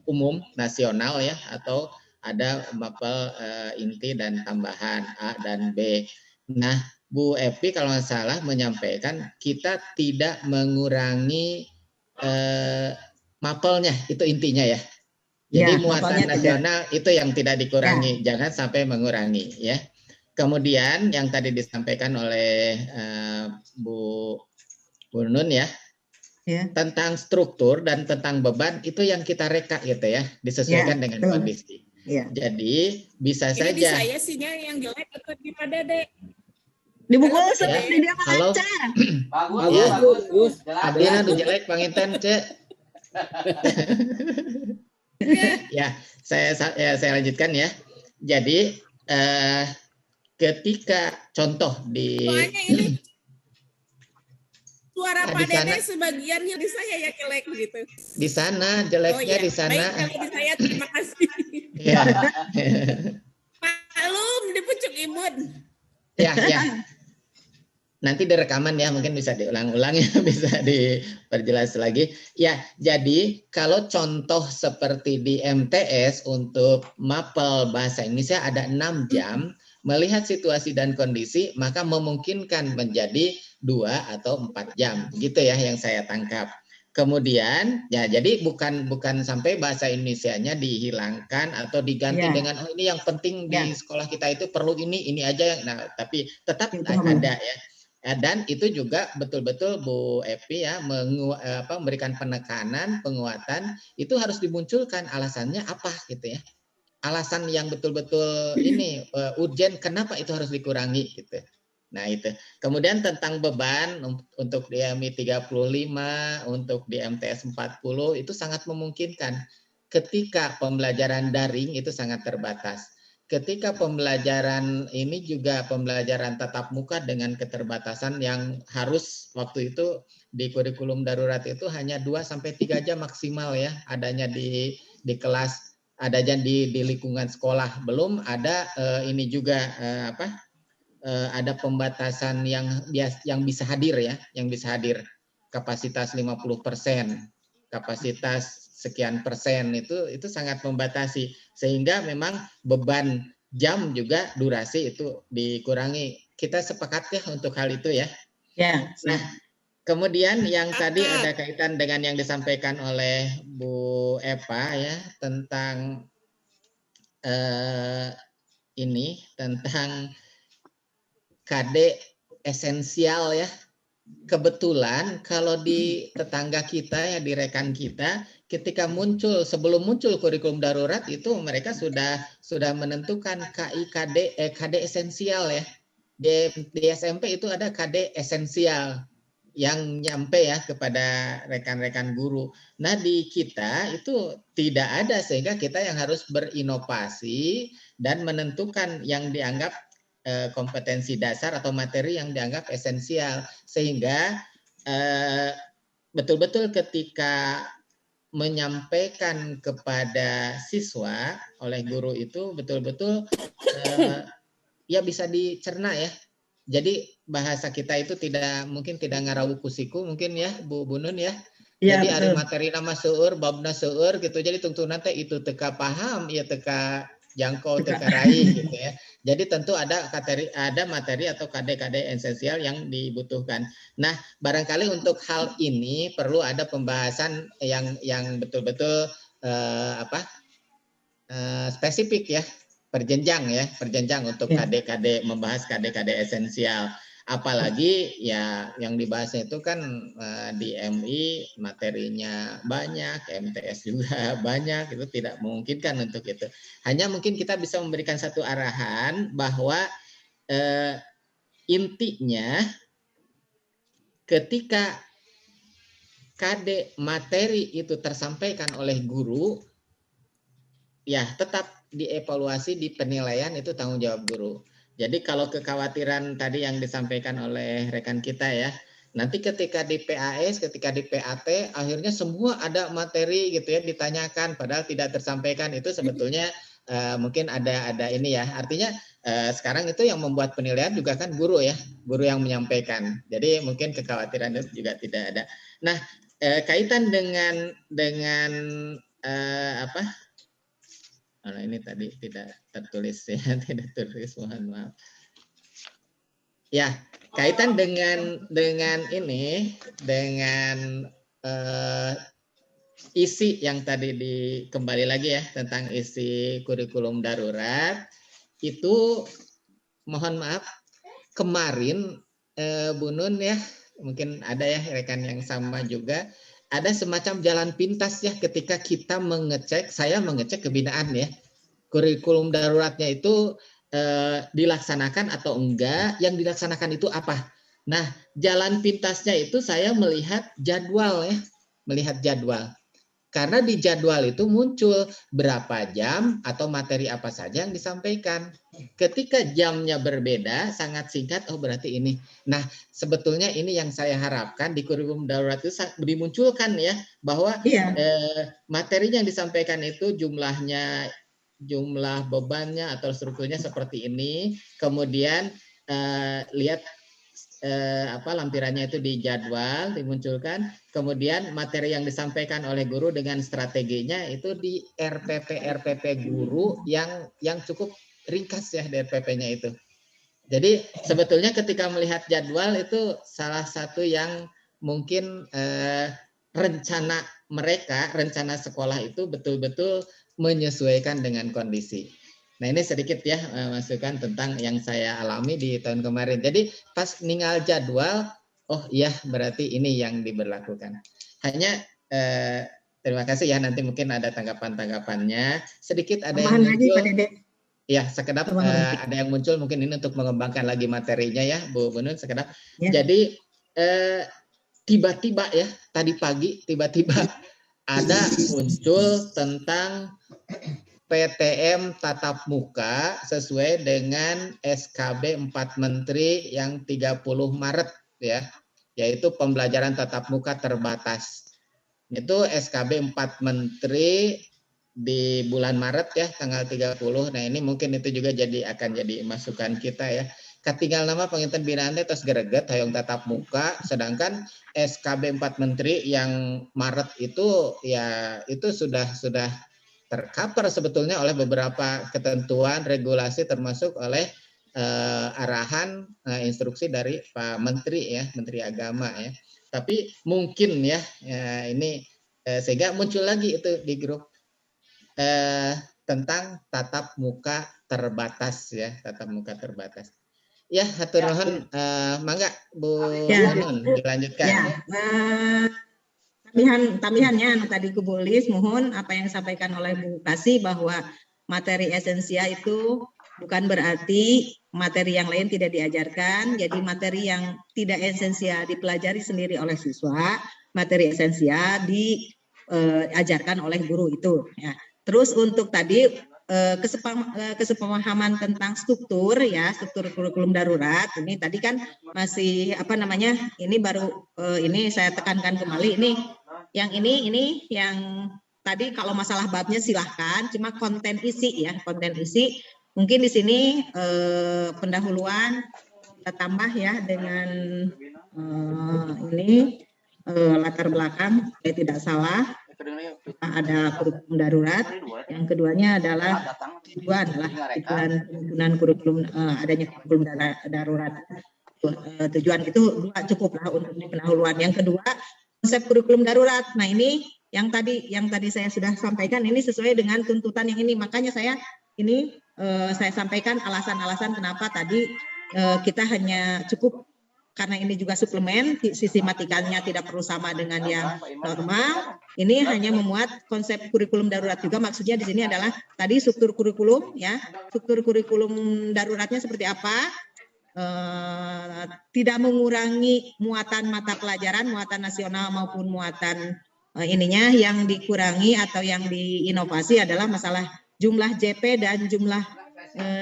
umum nasional ya, atau ada mapel inti dan tambahan A dan B. Nah, Bu Evi kalau nggak salah menyampaikan kita tidak mengurangi mapelnya, itu intinya ya. Jadi ya, muatan nasional tidak. Itu yang tidak dikurangi, ya. Jangan sampai mengurangi ya. Kemudian yang tadi disampaikan oleh Bu Nun ya, tentang struktur dan tentang beban itu yang kita reka gitu ya, disesuaikan dengan kondisi. Jadi bisa ini saja. Ini saya sinyal yang jelek atau gimana deh? Di buku seperti dia lancar. Bagus. Adina tuh jelek panginten cek. Ya, saya lanjutkan ya. Jadi ketika contoh di Suara Ah, Pak di sana. Dede sebagiannya di saya ya jelek gitu. Di sana Oh jeleknya ya, di sana. baik kalau di saya terima kasih. Ya. Maklum di pucuk imun. Ya. Nanti di rekaman ya, mungkin bisa diulang-ulang ya, bisa diperjelas lagi. Ya, jadi kalau contoh seperti di MTS untuk mapel bahasa Indonesia ada 6 jam, melihat situasi dan kondisi, maka memungkinkan menjadi 2 atau 4 jam. Gitu ya yang saya tangkap. Kemudian, ya jadi bukan sampai bahasa Indonesianya dihilangkan atau diganti dengan ini yang penting di sekolah kita itu perlu ini aja. Nah, tapi tetap ada ya. Dan itu juga betul-betul Bu Epi ya memberikan penekanan, penguatan itu harus dimunculkan alasannya apa gitu ya. Alasan yang betul-betul ini urgent kenapa itu harus dikurangi gitu. Nah itu. Kemudian tentang beban untuk di MI 35, untuk di MTS 40 itu sangat memungkinkan. Ketika pembelajaran daring itu sangat terbatas. Ketika pembelajaran ini juga pembelajaran tatap muka dengan keterbatasan yang harus waktu itu di kurikulum darurat itu hanya 2 sampai 3 jam maksimal ya adanya di kelas, adanya di lingkungan sekolah. Belum ada ini juga ada pembatasan yang bisa hadir ya, yang bisa hadir kapasitas 50%, kapasitas sekian persen itu sangat membatasi sehingga memang beban jam juga durasi itu dikurangi. Kita sepakat ya untuk hal itu ya. Ya. Nah, kemudian yang tadi ada kaitan dengan yang disampaikan oleh Bu Eva ya tentang ini tentang KD esensial ya. Kebetulan kalau di tetangga kita ya di rekan kita ketika sebelum muncul kurikulum darurat itu mereka sudah menentukan KD esensial ya. Di SMP itu ada KD esensial yang nyampe ya kepada rekan-rekan guru. Nah di kita itu tidak ada sehingga kita yang harus berinovasi dan menentukan yang dianggap kompetensi dasar atau materi yang dianggap esensial sehingga betul-betul ketika menyampaikan kepada siswa oleh guru itu betul-betul ya bisa dicerna ya. Jadi bahasa kita itu mungkin tidak ngarawu kusiku mungkin ya Bu Nun ya. Jadi ada materi nama seueur, babna seueur gitu. Jadi tentu nanti itu teka paham ya teka jangkau teka raih gitu ya. Jadi tentu ada materi atau KD-KD esensial yang dibutuhkan. Nah, barangkali untuk hal ini perlu ada pembahasan yang betul-betul spesifik ya, perjenjang untuk KD-KD membahas KD-KD esensial. Apalagi ya yang dibahasnya itu kan di MI materinya banyak, MTS juga banyak, itu tidak memungkinkan untuk itu. Hanya mungkin kita bisa memberikan satu arahan bahwa intinya ketika KD materi itu tersampaikan oleh guru, ya tetap dievaluasi di penilaian itu tanggung jawab guru. Jadi kalau kekhawatiran tadi yang disampaikan oleh rekan kita ya, nanti ketika di PAS, ketika di PAT, akhirnya semua ada materi gitu ya ditanyakan, padahal tidak tersampaikan itu sebetulnya mungkin ada ini ya. Artinya sekarang itu yang membuat penilaian juga kan guru ya, guru yang menyampaikan. Jadi mungkin kekhawatiran itu juga tidak ada. Nah kaitan dengan Nah, ini tadi tidak tertulis ya, tidak tertulis, mohon maaf. Ya, kaitan dengan ini, dengan isi yang tadi kembali lagi ya tentang isi kurikulum darurat itu, mohon maaf kemarin Bu Nun ya, mungkin ada ya rekan yang sama juga. Ada semacam jalan pintas ya ketika kita saya mengecek kebinaan ya. Kurikulum daruratnya itu dilaksanakan atau enggak, yang dilaksanakan itu apa. Nah, jalan pintasnya itu saya melihat jadwal ya, melihat jadwal. Karena di jadwal itu muncul berapa jam atau materi apa saja yang disampaikan. Ketika jamnya berbeda, sangat singkat, oh berarti ini. Nah, sebetulnya ini yang saya harapkan di kurikulum darurat itu dimunculkan ya, bahwa materi yang disampaikan itu jumlah bebannya atau strukturnya seperti ini. Kemudian lihat lampirannya itu di jadwal dimunculkan, kemudian materi yang disampaikan oleh guru dengan strateginya itu di RPP guru yang cukup ringkas ya di RPP-nya itu. Jadi sebetulnya ketika melihat jadwal itu salah satu yang mungkin rencana sekolah itu betul-betul menyesuaikan dengan kondisi. Nah ini sedikit ya masukan tentang yang saya alami di tahun kemarin. Jadi pas ninggal jadwal, oh iya berarti ini yang diberlakukan. Hanya terima kasih ya, nanti mungkin ada tanggapan-tanggapannya. Sedikit ada yang muncul. Ya sekedap ada yang muncul mungkin ini untuk mengembangkan lagi materinya ya Bu Nun sekedap. Ya. Jadi tiba-tiba ya tadi pagi tiba-tiba ada muncul tentang PTM tatap muka sesuai dengan SKB 4 Menteri yang 30 Maret ya, yaitu pembelajaran tatap muka terbatas. Itu SKB 4 Menteri di bulan Maret ya, tanggal 30. Nah, ini mungkin itu juga akan jadi masukan kita ya. Katinggal nama penginten binaan terus gereget hayong tatap muka, sedangkan SKB 4 Menteri yang Maret itu ya itu sudah tercover sebetulnya oleh beberapa ketentuan regulasi termasuk oleh arahan instruksi dari Pak Menteri ya, Menteri Agama ya. Tapi mungkin ya ini sehingga muncul lagi itu di grup tentang tatap muka terbatas ya, tatap muka terbatas. Ya, hatur nuhun, mangga Bu Nun dilanjutkan. Ya. Tambahannya tadi ku Bulis mohon apa yang disampaikan oleh Bu Kasih bahwa materi esensial itu bukan berarti materi yang lain tidak diajarkan. Jadi materi yang tidak esensial dipelajari sendiri oleh siswa, materi esensial diajarkan oleh guru itu. Ya. Terus untuk tadi kesepemahaman tentang struktur ya, struktur kurikulum darurat ini tadi kan masih ini baru ini saya tekankan kembali ini yang tadi kalau masalah babnya silahkan, cuma konten isi ya, konten isi mungkin di sini pendahuluan kita tambah ya dengan latar belakang saya tidak salah. Ada kurikulum darurat, yang keduanya adalah tujuan penggunaan kurikulum adanya kurikulum darurat. Tujuan itu cukup lah untuk pendahuluan. Yang kedua konsep kurikulum darurat. Nah ini yang tadi saya sudah sampaikan ini sesuai dengan tuntutan yang ini. Makanya saya sampaikan alasan-alasan kenapa tadi kita hanya cukup. Karena ini juga suplemen, sistematikanya tidak perlu sama dengan yang normal. Ini hanya memuat konsep kurikulum darurat juga. Maksudnya di sini adalah tadi struktur kurikulum, ya, struktur kurikulum daruratnya seperti apa? Tidak mengurangi muatan mata pelajaran, muatan nasional maupun muatan ininya. Yang dikurangi atau yang diinovasi adalah masalah jumlah JP dan jumlah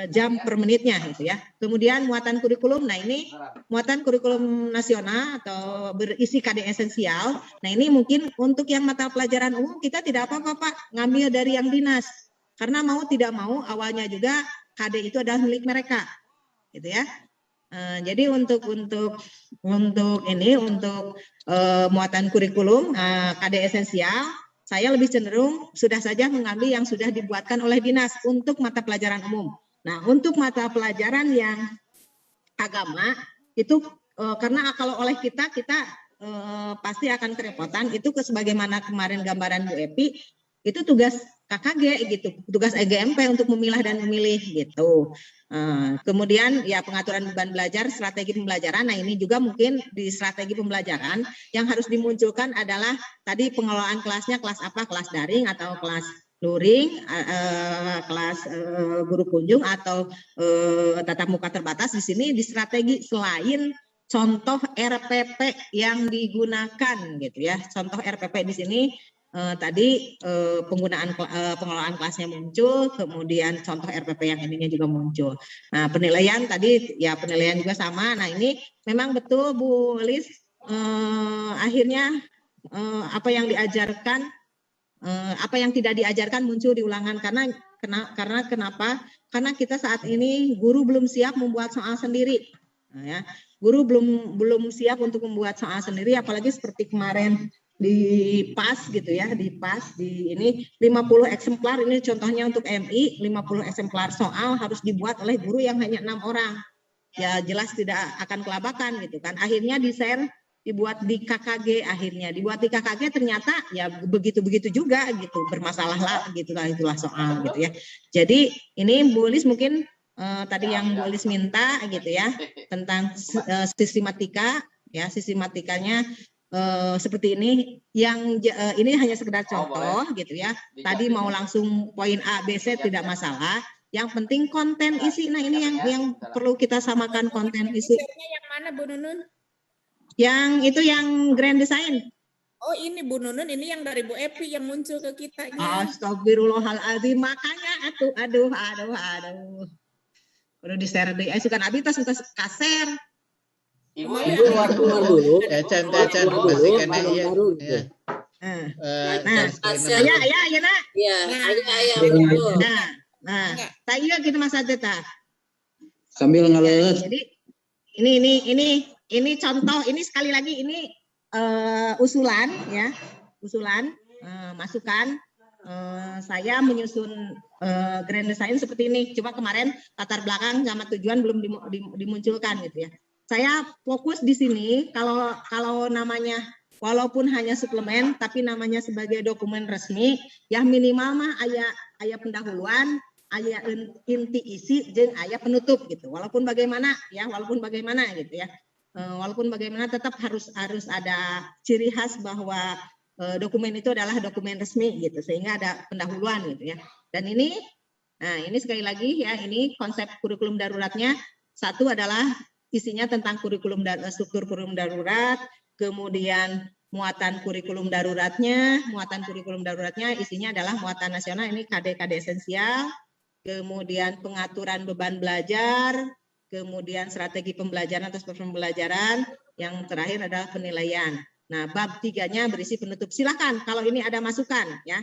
jam per menitnya gitu ya. Kemudian muatan kurikulum, nah ini muatan kurikulum nasional atau berisi KD esensial. Nah ini mungkin untuk yang mata pelajaran umum kita tidak apa-apa Pak, ngambil dari yang dinas. Karena mau tidak mau awalnya juga KD itu adalah milik mereka. Gitu ya. Jadi untuk muatan kurikulum KD esensial saya lebih cenderung sudah saja mengambil yang sudah dibuatkan oleh dinas untuk mata pelajaran umum. Nah, untuk mata pelajaran yang agama itu karena kalau oleh kita pasti akan kerepotan. Itu sebagaimana kemarin gambaran Bu Epi itu tugas KKG gitu, tugas EGMP untuk memilah dan memilih gitu. Kemudian ya pengaturan beban belajar, strategi pembelajaran. Nah ini juga mungkin di strategi pembelajaran yang harus dimunculkan adalah tadi pengelolaan kelasnya, kelas apa, kelas daring atau kelas luring, kelas guru kunjung atau tatap muka terbatas. Di sini di strategi selain contoh RPP yang digunakan gitu ya. Contoh RPP di sini tadi penggunaan pengelolaan kelasnya muncul, kemudian contoh RPP yang ininya juga muncul. Nah, penilaian tadi ya penilaian juga sama. Nah, ini memang betul Bu Lis, akhirnya apa yang diajarkan, apa yang tidak diajarkan muncul di ulangan karena kenapa? Karena kita saat ini guru belum siap membuat soal sendiri. Nah, ya, guru belum siap untuk membuat soal sendiri, apalagi seperti kemarin di PAS gitu ya, di PAS di ini 50 eksemplar, ini contohnya untuk MI, 50 eksemplar soal harus dibuat oleh guru yang hanya 6 orang. Ya jelas tidak akan kelabakan gitu kan. Akhirnya desain dibuat di KKG, akhirnya dibuat di KKG ternyata ya begitu-begitu juga gitu, bermasalah lah gitulah, itulah soal gitu ya. Jadi ini Bu Lis mungkin tadi yang Bu Lis minta gitu ya tentang sistematika ya, sistematikanya seperti ini, yang ini hanya sekedar contoh gitu ya. Tadi mau langsung poin A, B, C tidak masalah. Yang penting konten isi. Nah ini yang perlu kita samakan, konten isi. Yang mana Bu Nunun? Yang itu yang Grand Design. Oh ini Bu Nunun, ini yang dari Bu Epi yang muncul ke kita. Astagfirullahaladzim, makanya aduh. Udah di-share deh, sukan abi tas kaser. Ibu keluar dulu. Ecan masih kena ya. Ya, nak. Ya, betul. Nah, tak iya gitu Mas Adeta. Sambil ngelelet. Jadi ini contoh, ini sekali lagi ini usulan ya, masukan. Saya menyusun Grand Design seperti ini. Cuma kemarin latar belakang sama tujuan belum dimunculkan gitu ya. Saya fokus di sini kalau namanya walaupun hanya suplemen tapi namanya sebagai dokumen resmi ya minimal mah aya pendahuluan, aya inti isi jeung aya penutup gitu. Walaupun bagaimana gitu ya. Walaupun bagaimana tetap harus ada ciri khas bahwa dokumen itu adalah dokumen resmi gitu, sehingga ada pendahuluan gitu ya. Dan ini sekali lagi ya, ini konsep kurikulum daruratnya. Satu adalah isinya tentang struktur kurikulum darurat, kemudian muatan kurikulum daruratnya isinya adalah muatan nasional, ini KD esensial, kemudian pengaturan beban belajar, kemudian strategi pembelajaran atas pembelajaran, yang terakhir adalah penilaian. Nah, bab 3-nya berisi penutup. Silakan kalau ini ada masukan ya.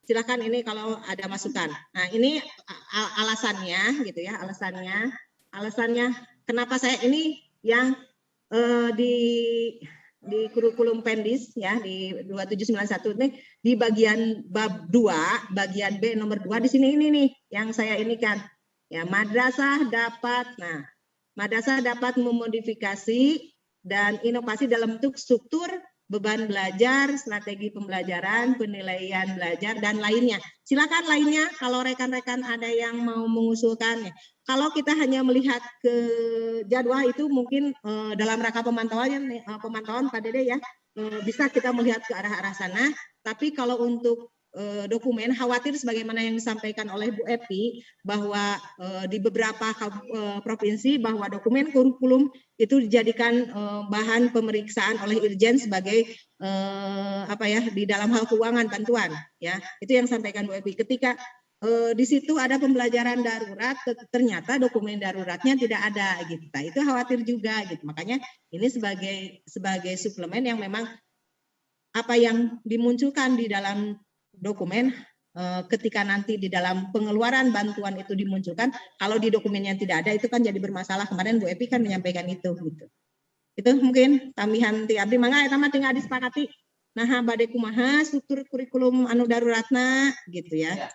Silakan ini kalau ada masukan. Nah, ini alasannya gitu ya, alasannya kenapa saya ini yang di kurikulum pendis ya di 2791 ini di bagian bab 2, bagian B nomor 2 di sini ini nih yang saya ini kan ya, madrasah dapat memodifikasi dan inovasi dalam bentuk struktur beban belajar, strategi pembelajaran, penilaian belajar, dan lainnya. Silakan lainnya kalau rekan-rekan ada yang mau mengusulkannya. Kalau kita hanya melihat ke jadwal itu mungkin dalam rangka pemantauan Pak Dede ya, bisa kita melihat ke arah-arah sana. Tapi kalau untuk dokumen, khawatir sebagaimana yang disampaikan oleh Bu Epi bahwa di beberapa provinsi bahwa dokumen kurikulum itu dijadikan bahan pemeriksaan oleh Irjen sebagai di dalam hal keuangan bantuan ya, itu yang disampaikan Bu Epi. Ketika di situ ada pembelajaran darurat, ternyata dokumen daruratnya tidak ada gitu. Nah, itu khawatir juga gitu. Makanya ini sebagai suplemen yang memang apa yang dimunculkan di dalam dokumen ketika nanti di dalam pengeluaran bantuan itu dimunculkan, kalau di dokumen yang tidak ada itu kan jadi bermasalah. Kemarin Bu Epi kan menyampaikan itu gitu. Itu mungkin tambahan ti abdi mangga eta mah tinggal disepakati. Nah, bade kumaha struktur kurikulum anu daruratna gitu ya.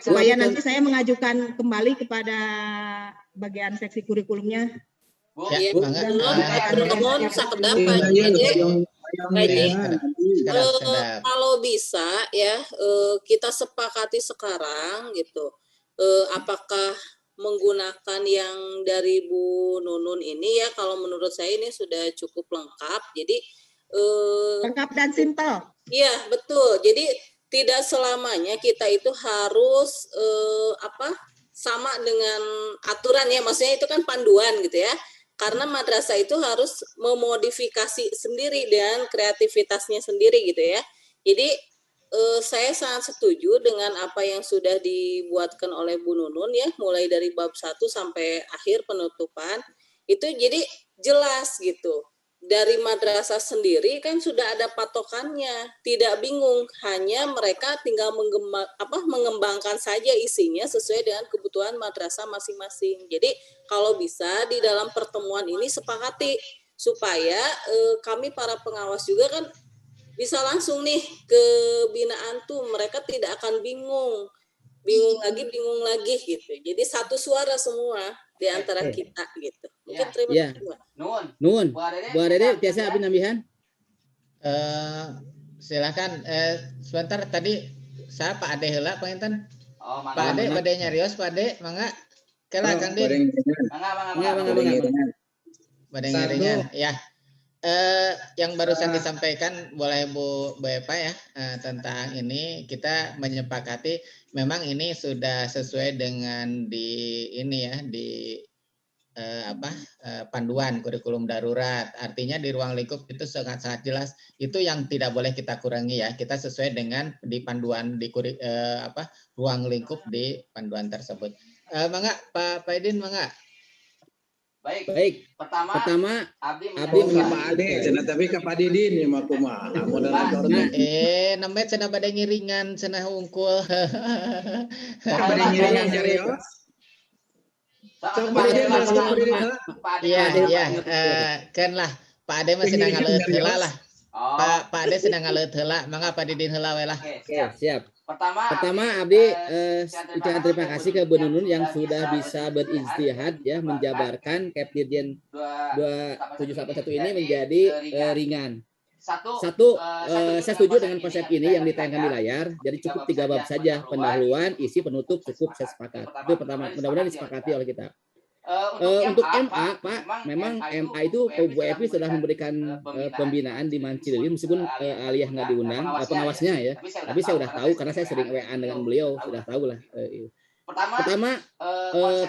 Supaya nanti saya mengajukan kembali kepada bagian seksi kurikulumnya. Bu, ya, kalau bisa ya kita sepakati sekarang gitu, apakah menggunakan yang dari Bu Nunun ini ya, kalau menurut saya ini sudah cukup lengkap. Jadi lengkap dan simpel. Iya betul. Jadi tidak selamanya kita itu harus sama dengan aturan ya, maksudnya itu kan panduan gitu ya. Karena madrasah itu harus memodifikasi sendiri dan kreativitasnya sendiri gitu ya. Jadi saya sangat setuju dengan apa yang sudah dibuatkan oleh Bu Nunun ya, mulai dari bab 1 sampai akhir penutupan. Itu jadi jelas gitu. Dari madrasah sendiri kan sudah ada patokannya, tidak bingung, hanya mereka tinggal mengembangkan saja isinya sesuai dengan kebutuhan madrasah masing-masing. Jadi kalau bisa di dalam pertemuan ini sepakati supaya kami para pengawas juga kan bisa langsung nih ke binaan tuh, mereka tidak akan bingung lagi gitu. Jadi satu suara semua di antara kita gitu. Mungkin terima kasih, Pak. Nuhun. Bu Dede biasa abdi nambihan? Silakan sebentar tadi saya Pak Ade heula panginten. Pak Ade bade nyarios Pak Ade mangga. Kela Kang Din. Mangga. Bade nyarinya ya. Yang barusan disampaikan boleh Bu Eva ya tentang ini kita menyepakati memang ini sudah sesuai dengan di ini ya di panduan kurikulum darurat. Artinya di ruang lingkup itu sangat jelas itu yang tidak boleh kita kurangi ya. Kita sesuai dengan di panduan di ruang lingkup di panduan tersebut. Mangga Pak Paidin mangga. Baik. Pertama abdi Pak Ade, cenah tapi ka Pak Didin ya mah kumaha moderatorna. Namanya cenah bade ngiringan cenah unggul. Bade ngiringan carios. Sok Pak Didin masuk Pak Didin. Iya, kan lah Pak Ade masih ngaleut heula lah. Pak Ade sedang ngaleut heula, mangga Pak Didin heula we lah. Oke, siap. Pertama abdi ucapkan terima kasih ke Bu Nunun yang sudah bisa berijtihad ya menjabarkan Kepdirjen 2781 ini menjadi ringan. Satu, saya setuju dengan konsep ini yang ditayangkan di layar. Jadi cukup 3 bab saja, pendahuluan, isi, penutup, cukup saya sepakat. Itu pertama, mudah-mudahan disepakati oleh kita. Untuk MA, Pak, memang MA itu Bu Evi sudah memberikan pembinaan di Mancilili meskipun Aliyah nggak diundang, pengawasnya ya. Tapi saya udah tahu karena saya sering WA dengan beliau, sudah tahu lah. Pertama,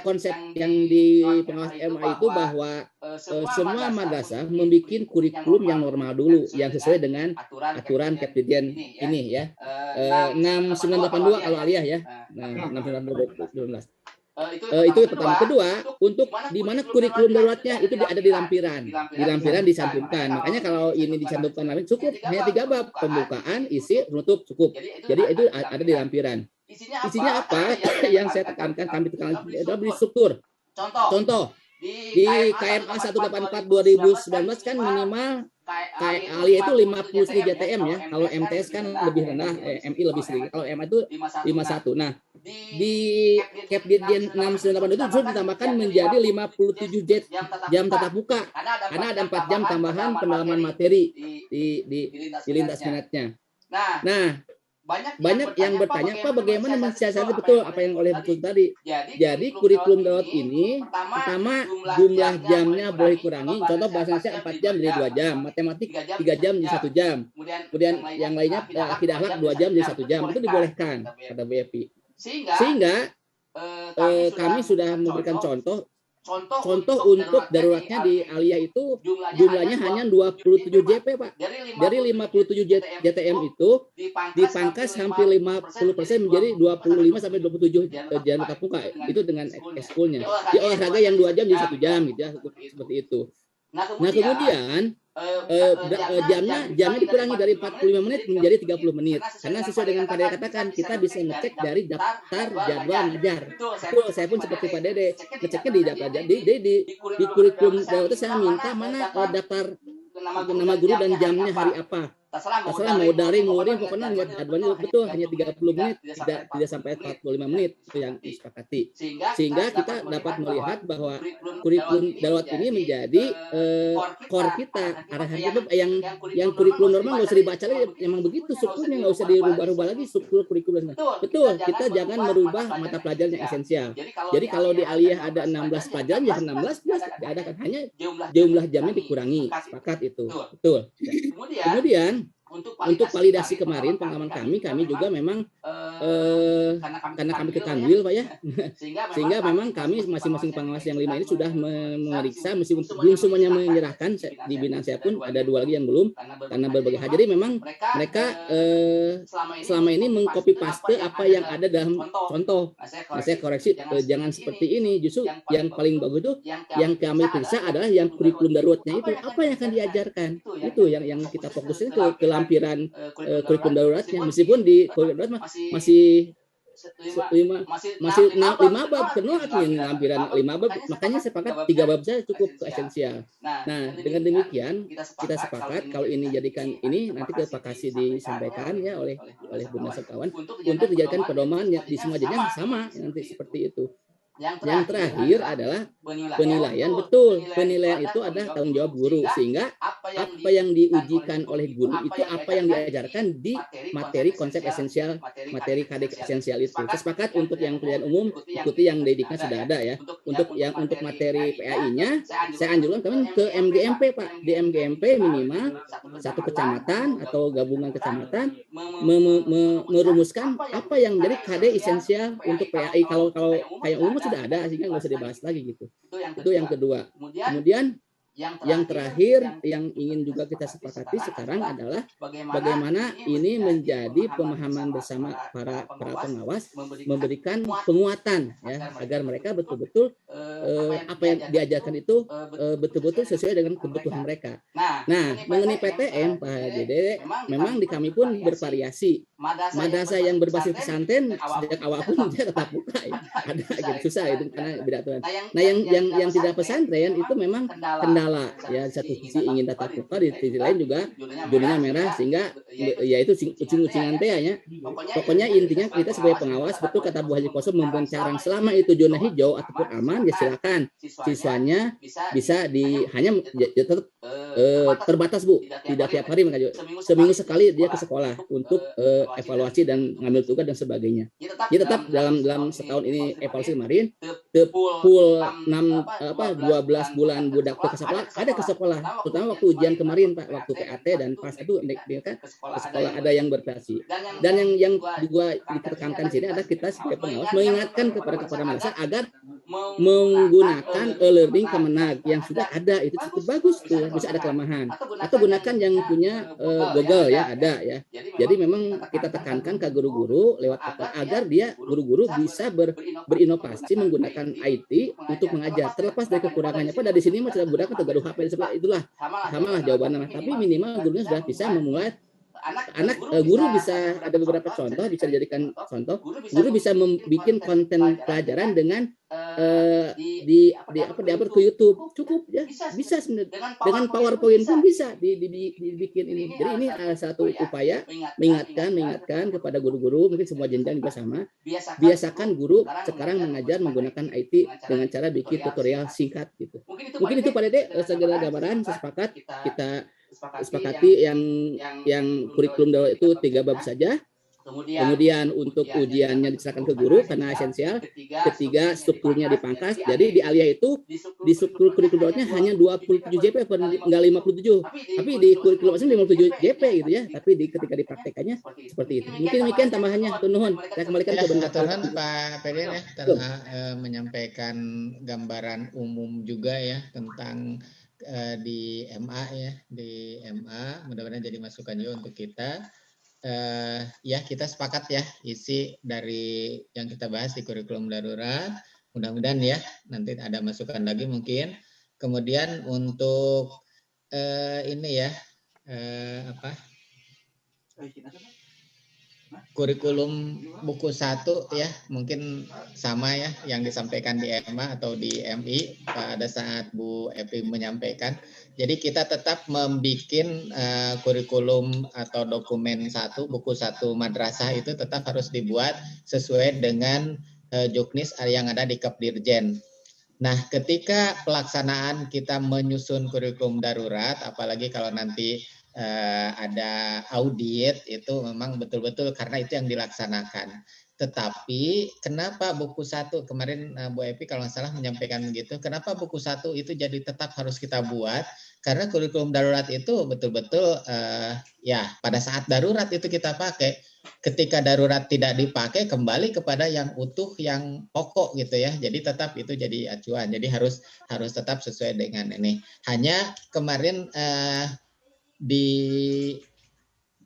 konsep yang di pengawas MA itu bahwa semua madrasah membuat kurikulum yang normal dulu, yang sesuai dengan aturan Kepdirjen ini ya. 6982 kalau Aliyah ya. Nah, 6912. Itu pertama. Kedua, untuk di mana kurikulum daruratnya itu ada di lampiran. Di lampiran disantumkan. Makanya kalau ini disantumkan lampiran cukup hanya 3 bab, pembukaan, isi, penutup cukup. Jadi itu ada di lampiran. Isinya apa? Yang saya tekankan, kami tekankan itu di struktur. Contoh di KMA 184 2019 kan minimal Aliyah itu 50 JTM ya. Kalau MTS kan lebih rendah, MI lebih sedikit. Kalau MA itu 51. Nah, di Kepdirjen 698 itu sudah ditambahkan menjadi 57 jam tatap muka. Karena ada 4 jam tambahan pendalaman materi di lintas minatnya. Nah, banyak yang bertanya, Pak, bagaimana mensiasati betul apa yang oleh betul tadi. Jadi kurikulum darurat ini pertama jumlah jamnya boleh kurangi. Contoh bahasa Indonesia 4 jam jadi 2 jam, matematik 3 jam jadi 1 jam. Kemudian yang lainnya akidah akhlak 2 jam jadi 1 jam. Itu dibolehkan kata BFI. Sehingga kami sudah memberikan contoh untuk daruratnya di Aliyah itu jumlahnya hanya 27 JP, Pak. Dari 57 JTM itu dipangkas hampir 50% menjadi 25 sampai 27 jam tatap muka. Itu dengan ekskulnya. Di olahraga yang 2 jam jadi 1 jam gitu ya, seperti itu. Nah, kemudian jamnya dikurangi dari 45 menit menjadi 30 menit. Karena sesuai dengan Pak Dede katakan, kita bisa ngecek dari daftar jadwal ngajar. Betul, saya pun seperti Pak Dede, ngeceknya di daftar di kurikulum darurat saya minta mana daftar nama guru dan jamnya hari apa. Terserah mau daring, pokoknya jadwalnya betul hanya 30 menit, tidak sampai 45 menit, itu yang disepakati. Sehingga kita dapat melihat bahwa kurikulum darurat ini menjadi core kita. Arahan kita yang kurikulum normal nggak usah dibaca lagi, memang begitu strukturnya, nggak usah dirubah-rubah lagi struktur kurikulum. Betul, kita jangan merubah mata pelajaran yang esensial. Jadi kalau di Aliyah ada 16 pelajaran, ya 16 diadakan, hanya jumlah jamnya dikurangi. Sepakat itu. Betul. Kemudian untuk validasi kemarin pengalaman kami juga memang karena kami ke Kanwil Pak ya, sehingga memang kami masing-masing pengawas yang 5 ini sudah memeriksa, meskipun belum semuanya menyerahkan. Di binaan saya pun ada 2 lagi yang belum karena berbagai hal. Jadi memang mereka selama ini mengcopy paste apa yang ada dalam contoh. Nah, saya koreksi, jangan seperti ini. Justru yang paling bagus itu yang kami periksa adalah yang kurikulum daruratnya itu apa yang akan diajarkan. Itu yang kita fokusnya ke lampiran kurikulum daruratnya, meskipun di kurikulum darurat masih 5 bab penuh admin, lampiran 5 bab, makanya sepakat 3 bab saja cukup ke esensial. Nah, dengan demikian kita sepakat kalau ini jadikan ini nanti ke Pak Kasih disampaikan ya oleh Bunda Sekawan untuk dijadikan pedoman yang di semua jenjang sama nanti seperti itu. Yang terakhir adalah penilaian. Betul, penilaian itu ada tanggung jawab guru, sehingga apa yang diujikan oleh guru itu apa yang diajarkan di materi konsep esensial, materi KD esensial itu. Saya sepakat untuk yang pilihan umum ikuti yang Didiknas sudah ada ya. Untuk materi PAI-nya saya anjurkan kami ke MGMP Pak. Di MGMP minimal satu kecamatan atau gabungan kecamatan merumuskan apa yang menjadi KD esensial untuk PAI. Kalau kayak umum sudah ada, sehingga nggak usah dibahas lagi gitu. Itu yang kedua. Kemudian yang terakhir yang ingin juga kita sepakati sekarang adalah bagaimana ini menjadi pemahaman bersama para pengawas, memberikan penguatan ya agar mereka betul-betul apa yang diajarkan itu betul-betul sesuai dengan kebutuhan mereka. Nah, mengenai PTM Pak Dede, memang di kami pun bervariasi. Madrasah yang berbasis pesantren sejak awal pun dia tetap buka ya. Ada gitu, susah itu karena beda aturan. Nah, yang tidak pesantren itu memang kendala ya, di satu sisi ingin tatap muka, di sisi lain juga zona merah, sehingga ya itu ucing-ucingan teh ya. Pokoknya intinya kita sebagai pengawas, betul kata Bu Haji Koso, memberi carang selama itu zona hijau ataupun aman ya silakan siswanya bisa hanya tetap terbatas Bu, tidak tiap hari mereka seminggu sekali dia ke sekolah untuk evaluasi dan ngambil tugas dan sebagainya. Jadi tetap dalam setahun ini evaluasi kemarin full 12 bulan budak ke sekolah, ada ke sekolah, terutama waktu ujian kemarin Pak, waktu PAT dan pas itu kan ke sekolah ada yang berprestasi. Dan yang juga ditekankan di sini adalah kita sebagai pengawas mengingatkan kepada madrasah agar menggunakan e-learning Kemenag yang sudah ada, itu cukup bagus tuh, bisa ada kelemahan. Atau gunakan yang punya Google ya, ada ya. Jadi memang kita tekankan ke guru-guru lewat apa agar dia guru-guru bisa berinovasi menggunakan IT untuk mengajar. Terlepas dari kekurangannya, pada di sini masih menggunakan tergaduh HP, itulah samalah jawabannya. Tapi minimal gurunya sudah bisa memulai guru bisa ada beberapa contoh bisa dijadikan contoh. Guru bisa membuat konten pelajaran dengan diupload ke YouTube, cukup ya, bisa sebenarnya dengan PowerPoint pun bisa dibikin ini. Jadi ini satu upaya mengingatkan kepada guru-guru, mungkin semua jenjang juga sama, biasakan guru sekarang mengajar menggunakan IT dengan cara bikin tutorial singkat gitu. Mungkin itu Pak Dede segala gambaran. Saya sepakat kita sepakati yang kurikulum darurat itu 3 bab saja. Kemudian untuk ujiannya diserahkan ke guru karena esensial. Ketiga, strukturnya dipangkas. Jadi di Alia itu di struktur kurikulum daruratnya hanya 27 JP, enggak 57. Tapi di kurikulum asing 57 JP gitu ya. Tapi ketika dipraktekannya seperti itu. Mungkin demikian tambahannya. Nuhun. Saya kembalikan ke Bunda Pak Peden ya, telah menyampaikan gambaran umum juga ya tentang di MA ya, di MA. Mudah-mudahan jadi masukan juga untuk kita. Ya kita sepakat ya isi dari yang kita bahas di kurikulum darurat. Mudah-mudahan ya nanti ada masukan lagi mungkin. Kemudian untuk ini ya kurikulum buku 1 ya mungkin sama ya yang disampaikan di EMA atau di MI pada saat Bu Epi menyampaikan. Jadi kita tetap membuat kurikulum atau dokumen 1, buku 1 madrasah itu tetap harus dibuat sesuai dengan juknis yang ada di Kepdirjen. Nah, ketika pelaksanaan kita menyusun kurikulum darurat, apalagi kalau nanti ada audit, itu memang betul-betul karena itu yang dilaksanakan. Tetapi kenapa buku 1 kemarin Bu Epi kalau nggak salah menyampaikan begitu, kenapa buku 1 itu jadi tetap harus kita buat? Karena kurikulum darurat itu betul-betul ya pada saat darurat itu kita pakai. Ketika darurat tidak dipakai, kembali kepada yang utuh, yang pokok gitu ya. Jadi tetap itu jadi acuan. Jadi harus tetap sesuai dengan ini. Hanya kemarin di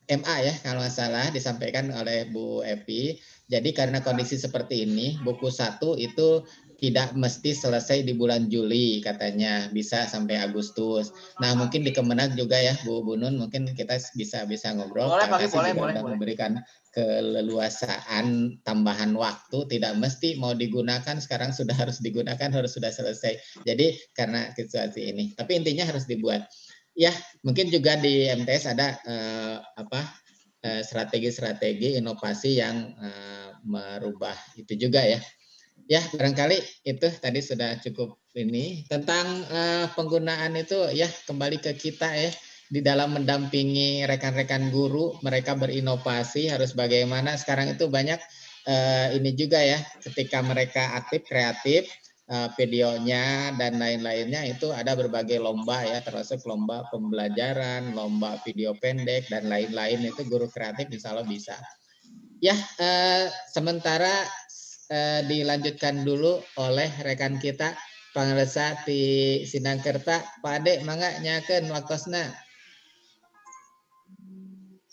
MA ya kalau nggak salah disampaikan oleh Bu Epi. Jadi karena kondisi seperti ini, buku 1 itu tidak mesti selesai di bulan Juli katanya, bisa sampai Agustus. Nah mungkin di Kemenag juga ya Bu Nun, mungkin kita bisa ngobrol. Boleh, memberikan keleluasaan tambahan waktu, tidak mesti mau digunakan sekarang sudah harus digunakan, harus sudah selesai. Jadi karena situasi ini, tapi intinya harus dibuat. Ya mungkin juga di MTS ada strategi-strategi inovasi yang merubah itu juga ya. Ya, barangkali itu tadi sudah cukup ini. Tentang penggunaan itu ya kembali ke kita ya. Di dalam mendampingi rekan-rekan guru, mereka berinovasi harus bagaimana. Sekarang itu banyak ini juga ya, ketika mereka aktif, kreatif, videonya dan lain-lainnya itu ada berbagai lomba ya, termasuk lomba pembelajaran, lomba video pendek, dan lain-lain itu guru kreatif insya Allah bisa. Ya, sementara dilanjutkan dulu oleh rekan kita Pangresa di Sindangkerta. Pak Ade, mangga nyakeun waktosna.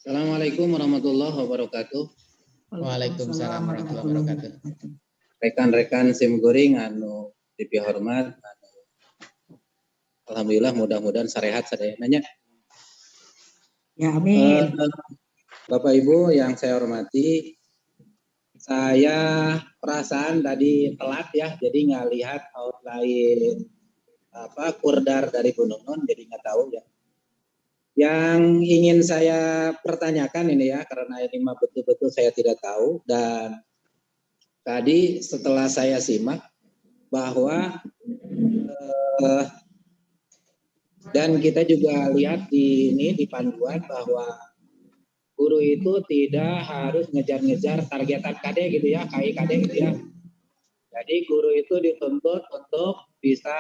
Assalamualaikum warahmatullahi wabarakatuh. Waalaikumsalam warahmatullahi wabarakatuh. Rekan-rekan sim goring anu dipihormat, alhamdulillah mudah-mudahan sarehat sadeananya. Ya amin. Bapak Ibu yang saya hormati, saya perasaan tadi telat ya, jadi nggak lihat outline kurdar dari Bu Nunun, jadi nggak tahu ya. Yang ingin saya pertanyakan ini ya, karena ini mah betul-betul saya tidak tahu, dan tadi setelah saya simak bahwa dan kita juga lihat di panduan bahwa guru itu tidak harus ngejar-ngejar targetan KD gitu ya, KI KD gitu ya. Jadi guru itu dituntut untuk bisa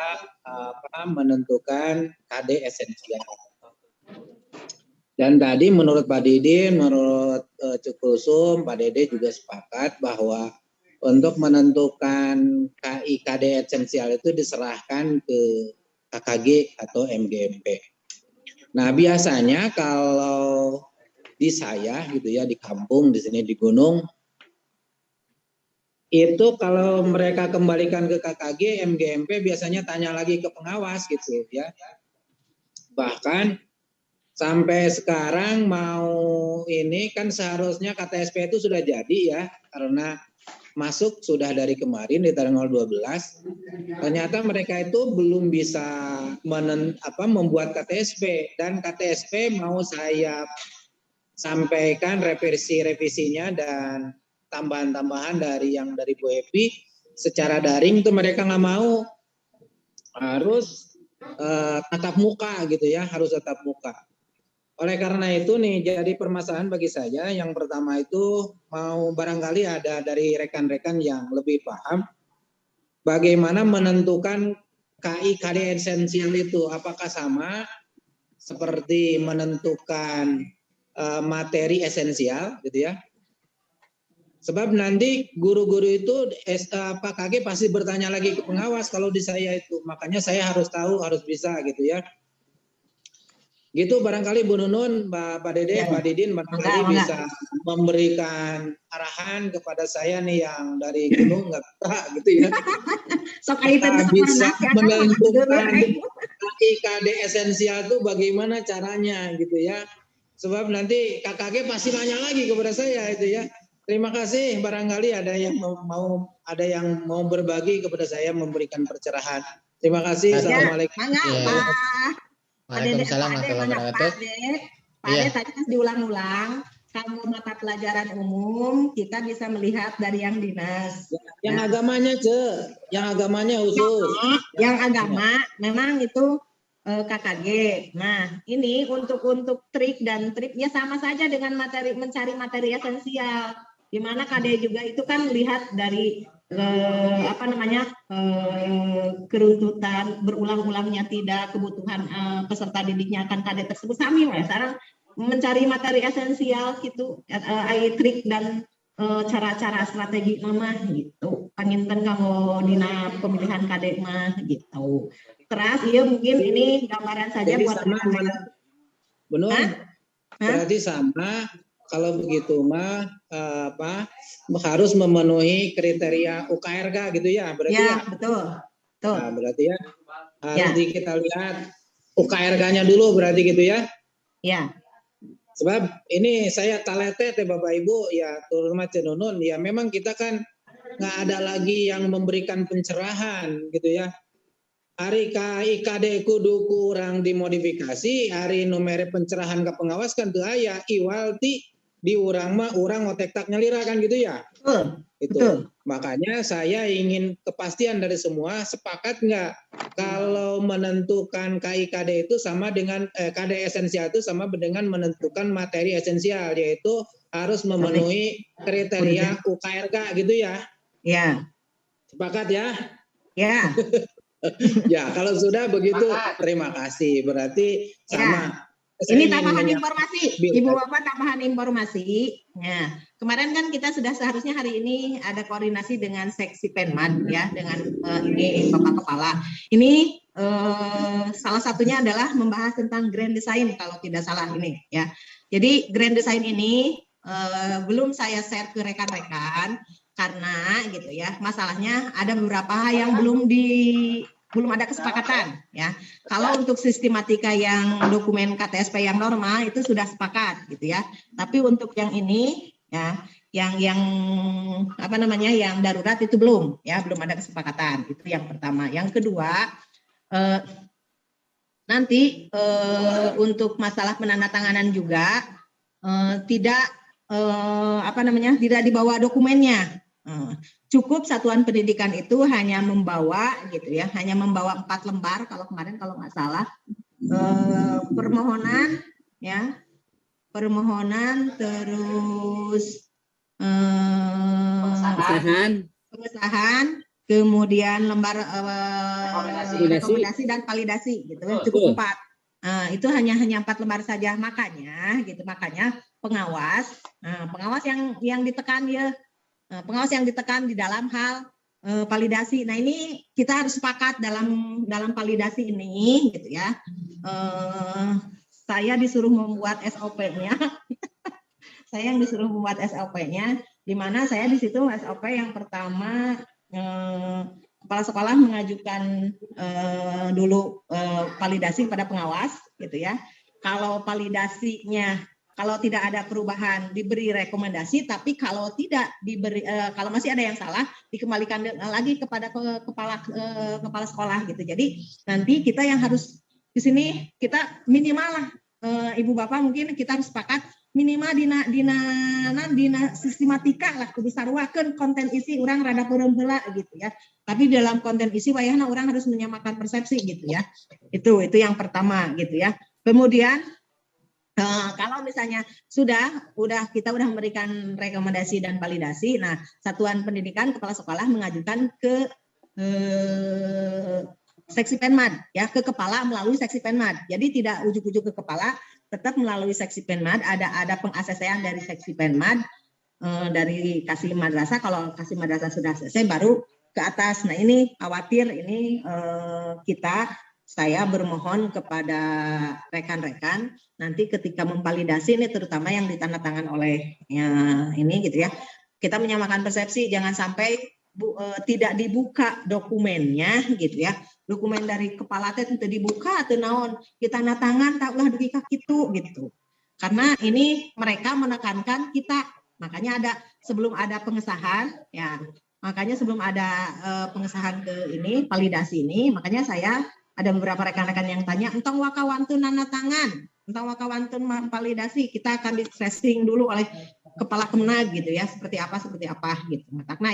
menentukan KD esensial. Dan tadi menurut Pak Didin, menurut Cukulsum, Pak Dede juga sepakat bahwa untuk menentukan KI KD esensial itu diserahkan ke KKG atau MGMP. Nah biasanya kalau di saya gitu ya, di kampung di sini di gunung itu kalau mereka kembalikan ke KKG MGMP biasanya tanya lagi ke pengawas gitu ya. Bahkan sampai sekarang mau ini kan seharusnya KTSP itu sudah jadi ya, karena masuk sudah dari kemarin di tanggal 12. Ternyata mereka itu belum bisa membuat KTSP, dan KTSP mau saya sampaikan revisinya dan tambahan-tambahan dari Bu Epi secara daring itu mereka nggak mau, harus tatap muka gitu ya, harus tatap muka. Oleh karena itu nih jadi permasalahan bagi saya yang pertama itu mau barangkali ada dari rekan-rekan yang lebih paham bagaimana menentukan KI KD esensial itu, apakah sama seperti menentukan materi esensial gitu ya. Sebab nanti guru-guru itu KG pasti bertanya lagi ke pengawas kalau di saya itu. Makanya saya harus tahu, harus bisa gitu ya. Gitu barangkali Bu Nunun, Pak Dede, ya. Pak Didin barangkali bisa memberikan arahan kepada saya nih yang dari gunung nggak bisa gitu ya. Bisa menentukan KD esensial itu bagaimana caranya gitu ya. Sebab nanti KKG pasti nanya lagi kepada saya itu ya. Terima kasih, barangkali ada yang mau berbagi kepada saya, memberikan pencerahan. Terima kasih. Assalamualaikum. Waalaikumsalam warahmatullahi wabarakatuh. Pak Ade tadi kan diulang-ulang. Kalau mata pelajaran umum kita bisa melihat dari yang dinas. Yang agamanya yang agamanya khusus. Yang agama memang itu KKG. Nah, ini untuk trik dan triknya sama saja dengan mencari materi esensial. Di mana KD juga itu kan lihat dari keruntutan berulang-ulangnya tidak, kebutuhan peserta didiknya akan KD tersebut sambil ya. Sekarang mencari materi esensial gitu, trik dan cara-cara strategi nama gitu. Panginten kanggo dina pemilihan KD mah gitu. Terus iya mungkin ini gambaran saja. Jadi buat sama benar. Berarti sama. Kalau begitu mah harus memenuhi kriteria UKRK gitu ya, berarti ya. Betul. Nah, berarti ya harus kita lihat UKRK-nya dulu berarti gitu ya. Ya. Sebab ini saya talete Bapak Ibu ya, terutama Cenunun ya, memang kita kan nggak ada lagi yang memberikan pencerahan gitu ya. Hari KIKD kudu kurang dimodifikasi, hari numere pencerahan ke pengawas kan tuh aya iwalti di urang mah urang ngotek tak nyelira kan gitu ya. Itu. Betul. Makanya saya ingin kepastian dari semua, sepakat nggak kalau menentukan KIKD itu sama dengan KD esensial itu sama dengan menentukan materi esensial, yaitu harus memenuhi kriteria UKRK gitu ya. Ya. Sepakat ya? Ya. Ya, kalau sudah begitu terima kasih. Berarti sama. Ini tambahan informasi, Ibu Bapak, tambahan informasi. Nah, kemarin kan kita sudah seharusnya hari ini ada koordinasi dengan seksi Penmad ya, dengan ini Bapak Kepala. Ini salah satunya adalah membahas tentang grand design kalau tidak salah ini ya. Jadi grand design ini belum saya share ke rekan-rekan karena gitu ya, masalahnya ada beberapa hal yang belum ada kesepakatan ya. Kalau untuk sistematika yang dokumen KTSP yang normal itu sudah sepakat gitu ya. Tapi untuk yang ini ya, yang yang darurat itu belum ya, belum ada kesepakatan. Itu yang pertama. Yang kedua, nanti untuk masalah penandatanganan juga tidak dibawa dokumennya. Cukup satuan pendidikan itu hanya membawa gitu ya, hanya membawa 4 lembar kalau kemarin kalau nggak salah, permohonan terus pengesahan, kemudian lembar rekomendasi dan validasi gitu, cukup 4. Itu hanya 4 lembar saja, makanya pengawas yang ditekan ya. Pengawas yang ditekan di dalam hal validasi. Nah ini kita harus sepakat dalam validasi ini, gitu ya. Saya disuruh membuat SOP-nya. Saya yang disuruh membuat SOP-nya, di mana saya di situ SOP yang pertama kepala sekolah mengajukan dulu validasi kepada pengawas, gitu ya. Kalau validasinya kalau tidak ada perubahan diberi rekomendasi, tapi kalau tidak diberi, kalau masih ada yang salah dikembalikan lagi kepada kepala sekolah gitu. Jadi nanti kita yang harus di sini kita minimal lah, Ibu Bapak mungkin kita harus sepakat minimal dina sistematika lah kudu sarwakeun konten isi urang rada peureum heula gitu ya. Tapi dalam konten isi wayahna urang harus menyamakan persepsi gitu ya. Itu yang pertama gitu ya. Kemudian kalau misalnya kita udah memberikan rekomendasi dan validasi, nah satuan pendidikan kepala sekolah mengajukan ke seksi Penmad ya, ke kepala melalui seksi Penmad. Jadi tidak ujuk-ujuk ke kepala, tetap melalui seksi Penmad, ada peng-ACC-an dari seksi Penmad, dari Kasih Madrasah. Kalau Kasih Madrasah sudah selesai baru ke atas. Nah ini khawatir ini saya bermohon kepada rekan-rekan nanti ketika memvalidasi ini, terutama yang ditandatangan oleh ini gitu ya, kita menyamakan persepsi, jangan sampai tidak dibuka dokumennya gitu ya, dokumen dari kepala teh itu dibuka atau naon kita tanda tangan tak ulah dugi ka kitu gitu, karena ini mereka menekankan kita, makanya sebelum ada pengesahan ya, makanya sebelum ada pengesahan ke ini validasi ini, makanya saya ada beberapa rekan-rekan yang tanya, entong wakawantun nana tangan, entong wakawantun validasi, kita akan di stressing dulu oleh kepala Kemnag gitu ya, seperti apa gitu. Matakna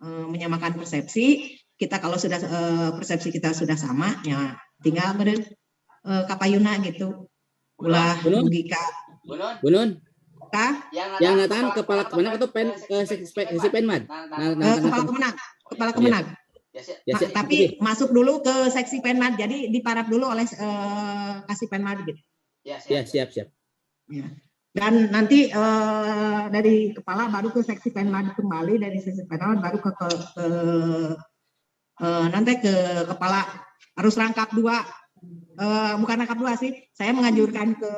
menyamakan persepsi, kita kalau sudah persepsi kita sudah sama, ya tinggal meureun kapayuna gitu. Ulah mugi ka Bunun. Kah? Yang datang kepala kemenang atau seksi penmad? Kepala kemenang. Ya, Tapi masuk dulu ke seksi penmad, jadi diparap dulu oleh kasih penmad gitu. Ya, siap. Ya. Dan nanti dari kepala baru ke seksi penmad kembali, dari seksi penmad baru ke nanti ke kepala, harus rangkap 2. Bukan rangkap 2 sih, saya menganjurkan ke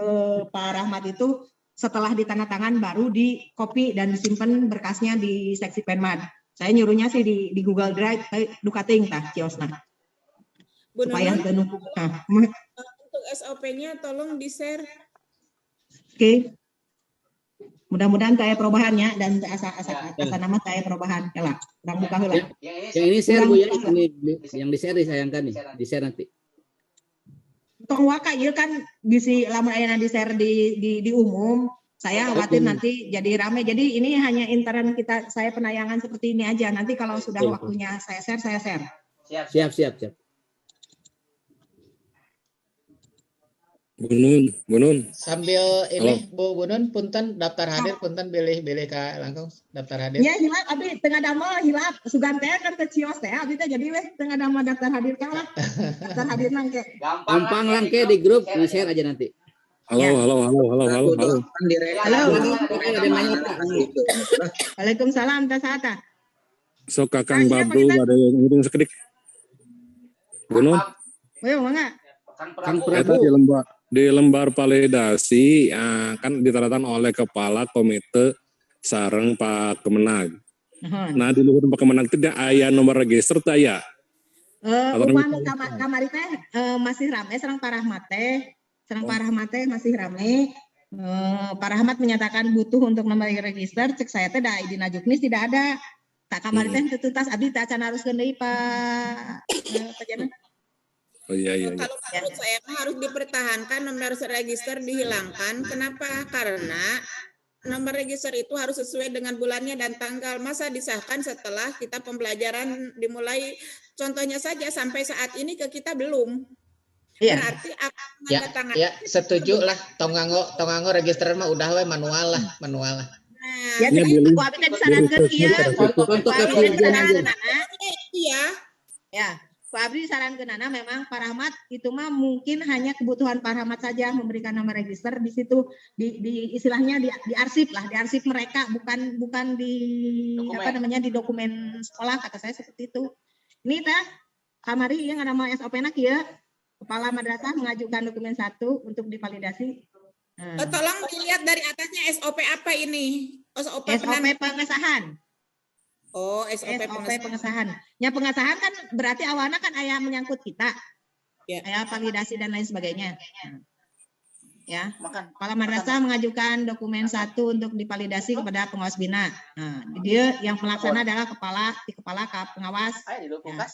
Pak Rahmat itu setelah ditandatangan baru di copy dan disimpan berkasnya di seksi penmad. Saya nyuruhnya sih di Google Drive, dukating tah kiosna. Supaya numpuk. Untuk SOP-nya tolong di-share. Oke. Mudah-mudahan kayak perubahannya dan asa nama kayak perubahan. Yalah, kurang buka heula. Yang ini share Bu ya, ini yang di-share disayangkan nih, di-share nanti. Tong waka ieu kan bisi lamun aya di-share di umum. Saya khawatir nanti jadi rame. Jadi ini hanya intern kita, saya penayangan seperti ini aja. Nanti kalau sudah waktunya saya share. Siap. Bunun. Sambil ini Bu Bunun, punten daftar hadir, punten pilih ka langsung daftar hadir. Ya hilap, abi tengah damel hilap. Sugan teh kan ke cios teh, abi teh jadi weh tengah damel daftar hadir kalah. Daftar hadir nang ke. Gampang lang ke di grup, di-share aja nanti. Halo. Waalaikumsalam Tasata. So Kakang Babru ada yang ngitung sekedik. Bunun. Weh, mangga. Kang Prabu di lembar validasi kan ditandatangan oleh kepala komite sareng Pak Kemenag. Nah di luhur Pak Kemenag tidak aya nomor register teh aya. Upami kamari teh masih rame sareng Pak Rahmat teh. Masih rame. Pak Rahmat menyatakan butuh untuk nomor register, cek saya teh da Idina Juknis tidak ada. Tak kamari teh tututas abdi teh acan haruskeun deui Pak Pajana. Oh iya. Kalau menurut saya harus dipertahankan nomor register dihilangkan. Kenapa? Karena nomor register itu harus sesuai dengan bulannya dan tanggal. Masa disahkan setelah kita pembelajaran dimulai? Contohnya saja sampai saat ini ke kita belum. Iya. Berarti akan menandatangani. Ya, setuju lah. Tonganggo register mah udah we manual lah. Nah, ya jadi aku abi teh disarankeun kieu. untuk Ya. Pak Abdi sarankeunana memang Pak Rahmat itu mah mungkin hanya kebutuhan Pak Rahmat saja memberikan nama register di situ di istilahnya di arsip mereka bukan di dokumen. Di dokumen sekolah, kata saya seperti itu. Ini tah kamari yang nama SOP-na kieu, kepala madrasah mengajukan dokumen 1 untuk divalidasi. Tolong dilihat dari atasnya SOP apa ini? SOP pengesahan. Oh, SOP pengesahan. Ya pengesahan kan berarti awalnya kan aya menyangkut kita. Ya. Aya validasi dan lain sebagainya. Ya. Kepala madrasah mengajukan dokumen 1 untuk divalidasi kepada pengawas bina. Nah, dia yang pelaksana adalah kepala pengawas. Ya.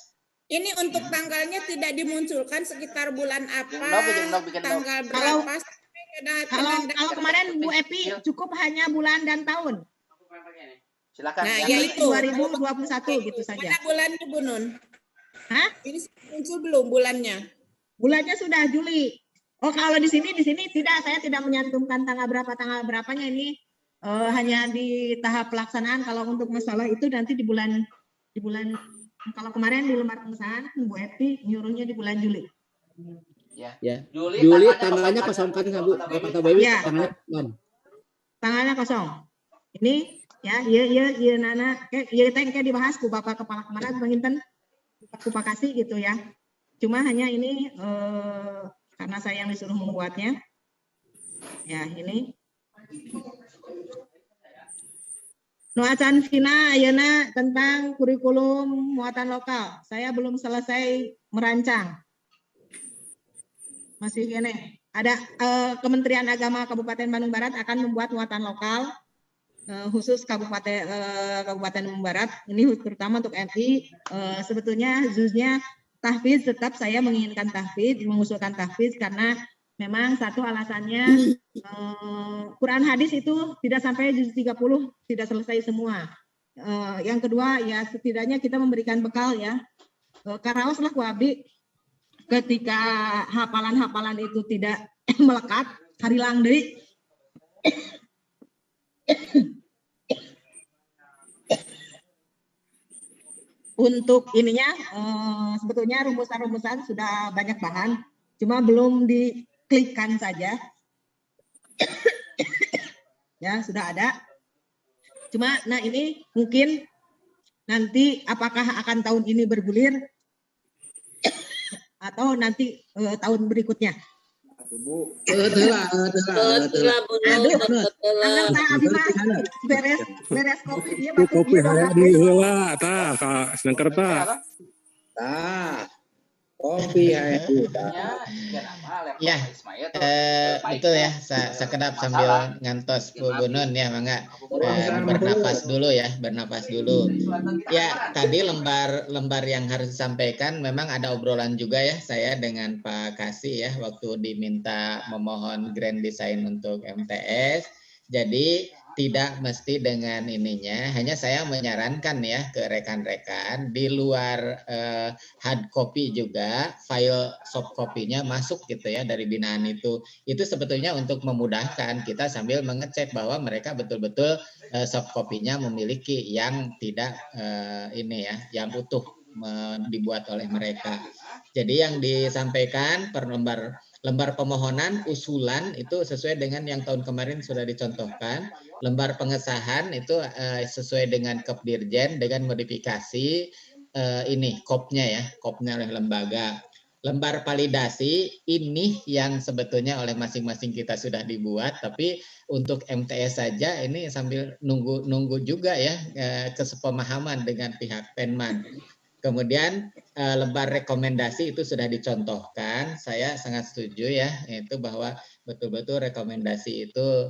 Ini untuk tanggalnya tidak dimunculkan sekitar bulan apa? Tanggal berapa? Kalau kemarin Bu Epi cukup hanya bulan dan tahun. Silakan. Nah, yaitu 2021 gitu saja. Mana bulannya Bu Nun? Hah? Ini muncul belum bulannya? Bulannya sudah Juli. Oh, kalau di sini tidak, saya tidak menyantumkan tanggal berapanya ini hanya di tahap pelaksanaan. Kalau untuk masalah itu nanti di bulan kalau kemarin di lembar pengesahan Bu Epi nyuruhnya di bulan Juli. Ya. Juli tanggalnya kosong kan Bu? Kata Baby ya. Tanggalnya kosong. Ini ya, iya nana, iya teh dibahas ku Bapak Kepala Kemenag penginten ku pakasih gitu ya. Cuma hanya ini karena saya yang disuruh membuatnya. Ya, ini. Nu acan Vina ayeuna tentang kurikulum muatan lokal. Saya belum selesai merancang. Masih gini. Ada Kementerian Agama Kabupaten Bandung Barat akan membuat muatan lokal. Khusus Kabupaten Bandung Barat, ini terutama untuk MI, sebetulnya juznya tahfiz, tetap saya menginginkan tahfiz, mengusulkan tahfiz karena memang satu alasannya Quran hadis itu tidak sampai juz 30, tidak selesai semua. Yang kedua ya setidaknya kita memberikan bekal ya, karaos lah ku abdi ketika hafalan-hafalan itu tidak melekat, harilang deui. Untuk ininya sebetulnya rumusan-rumusan sudah banyak bahan, cuma belum diklikkan saja. Ya, sudah ada. Cuma nah ini mungkin nanti apakah akan tahun ini bergulir atau nanti tahun berikutnya. Bu. Beres kopi dia kopi hayang diheula tah ka Snengkerta. Kopi hayang. Ya, betul ya. Sekedap sambil ngantos Bu Bunun ya, mangga bernapas dulu ya, bernapas dulu. Ya, tadi lembar yang harus disampaikan memang ada obrolan juga ya saya dengan Pak Kasih ya waktu diminta memohon grand design untuk MTS. Jadi tidak mesti dengan ininya, hanya saya menyarankan ya ke rekan-rekan di luar hard copy juga file soft copy-nya masuk gitu ya dari binaan itu sebetulnya untuk memudahkan kita sambil mengecek bahwa mereka betul-betul soft copy-nya memiliki yang tidak ini ya yang utuh dibuat oleh mereka. Jadi yang disampaikan per lembar pemohonan usulan itu sesuai dengan yang tahun kemarin sudah dicontohkan. Lembar pengesahan itu sesuai dengan Kep Dirjen dengan modifikasi ini kopnya oleh lembaga. Lembar validasi ini yang sebetulnya oleh masing-masing kita sudah dibuat, tapi untuk MTS saja ini sambil nunggu juga ya kesepemahaman dengan pihak Penman. Kemudian lembar rekomendasi itu sudah dicontohkan. Saya sangat setuju ya, itu bahwa betul-betul rekomendasi itu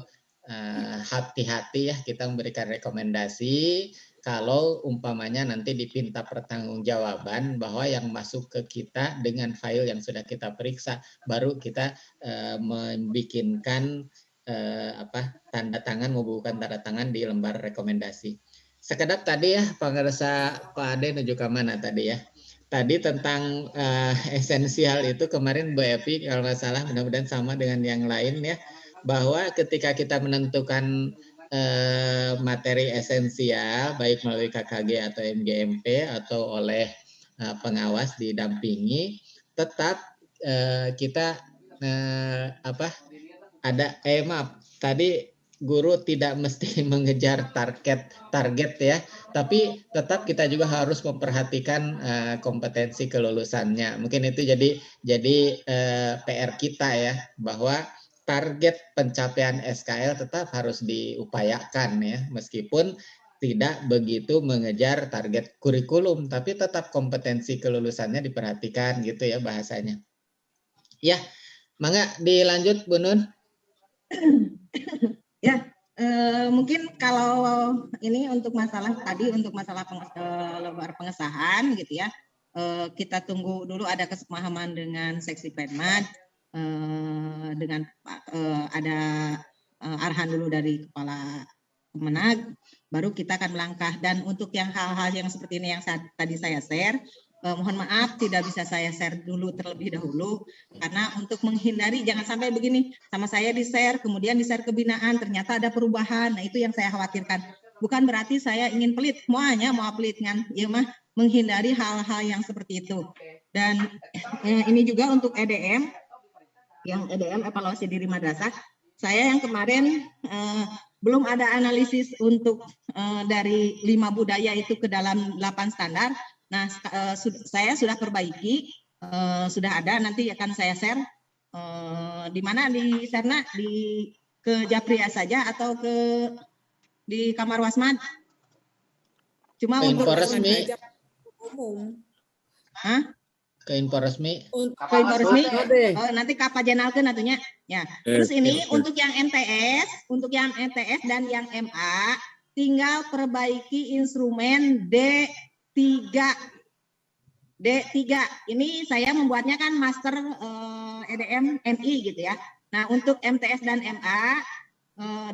hati-hati ya kita memberikan rekomendasi. Kalau umpamanya nanti dipinta pertanggungjawaban bahwa yang masuk ke kita dengan file yang sudah kita periksa, baru kita membikinkan tanda tangan, membubuhkan tanda tangan di lembar rekomendasi. Sekedap tadi ya pengersa Pak Ade menuju ke mana tadi ya. Tadi tentang esensial itu kemarin Bu Evi kalau nggak salah, mudah-mudahan sama dengan yang lain ya, bahwa ketika kita menentukan materi esensial baik melalui KKG atau MGMP atau oleh pengawas didampingi, tetap kita tadi guru tidak mesti mengejar target ya, tapi tetap kita juga harus memperhatikan kompetensi kelulusannya. Mungkin itu jadi PR kita ya, bahwa target pencapaian SKL tetap harus diupayakan ya, meskipun tidak begitu mengejar target kurikulum, tapi tetap kompetensi kelulusannya diperhatikan gitu ya bahasanya. Ya, mangga dilanjut Bu Nun. Ya, mungkin kalau ini untuk masalah tadi, untuk masalah lembar pengesahan gitu ya, kita tunggu dulu ada kesepakaman dengan seksi Penman, dengan ada arahan dulu dari Kepala Kemenag, baru kita akan melangkah. Dan untuk yang hal-hal yang seperti ini yang tadi saya share, mohon maaf tidak bisa saya share dulu terlebih dahulu, karena untuk menghindari jangan sampai begini, sama saya di-share, kemudian di-share ke binaan, ternyata ada perubahan. Nah itu yang saya khawatirkan. Bukan berarti saya ingin pelit, semuanya mau pelit kan, ya mah menghindari hal-hal yang seperti itu. Dan ini juga untuk EDM, yang EDM evaluasi diri madrasah, saya yang kemarin belum ada analisis untuk dari 5 budaya itu ke dalam 8 standar. Nah, saya sudah perbaiki, sudah ada, nanti akan saya share. Di mana di Serna, ke Japria saja atau di Kamar Wasmad? Cuma ke untuk info resmi. Umum. Hah? Ke info resmi. Ke info resmi. Nanti Kak Jenalkeun atunya. Ya. Terus ini untuk yang MTS, dan yang MA tinggal perbaiki instrumen D3. Ini saya membuatnya kan master EDM MI gitu ya. Nah, untuk MTS dan MA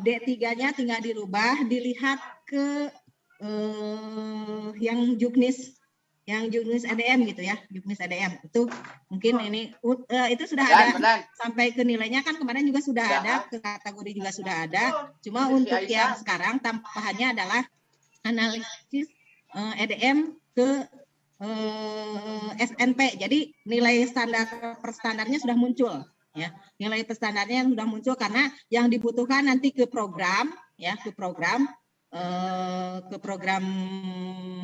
D3-nya tinggal dirubah, dilihat ke yang juknis yang juknis EDM gitu ya, juknis EDM itu mungkin ini itu sudah ada sampai ke nilainya kan kemarin juga sudah ada, ke kategori juga sudah ada. Cuma untuk yang sekarang tambahannya adalah analisis EDM ke SNP. Jadi nilai standar per standarnya sudah muncul ya. Nilai per standarnya sudah muncul karena yang dibutuhkan nanti ke program ya, ke program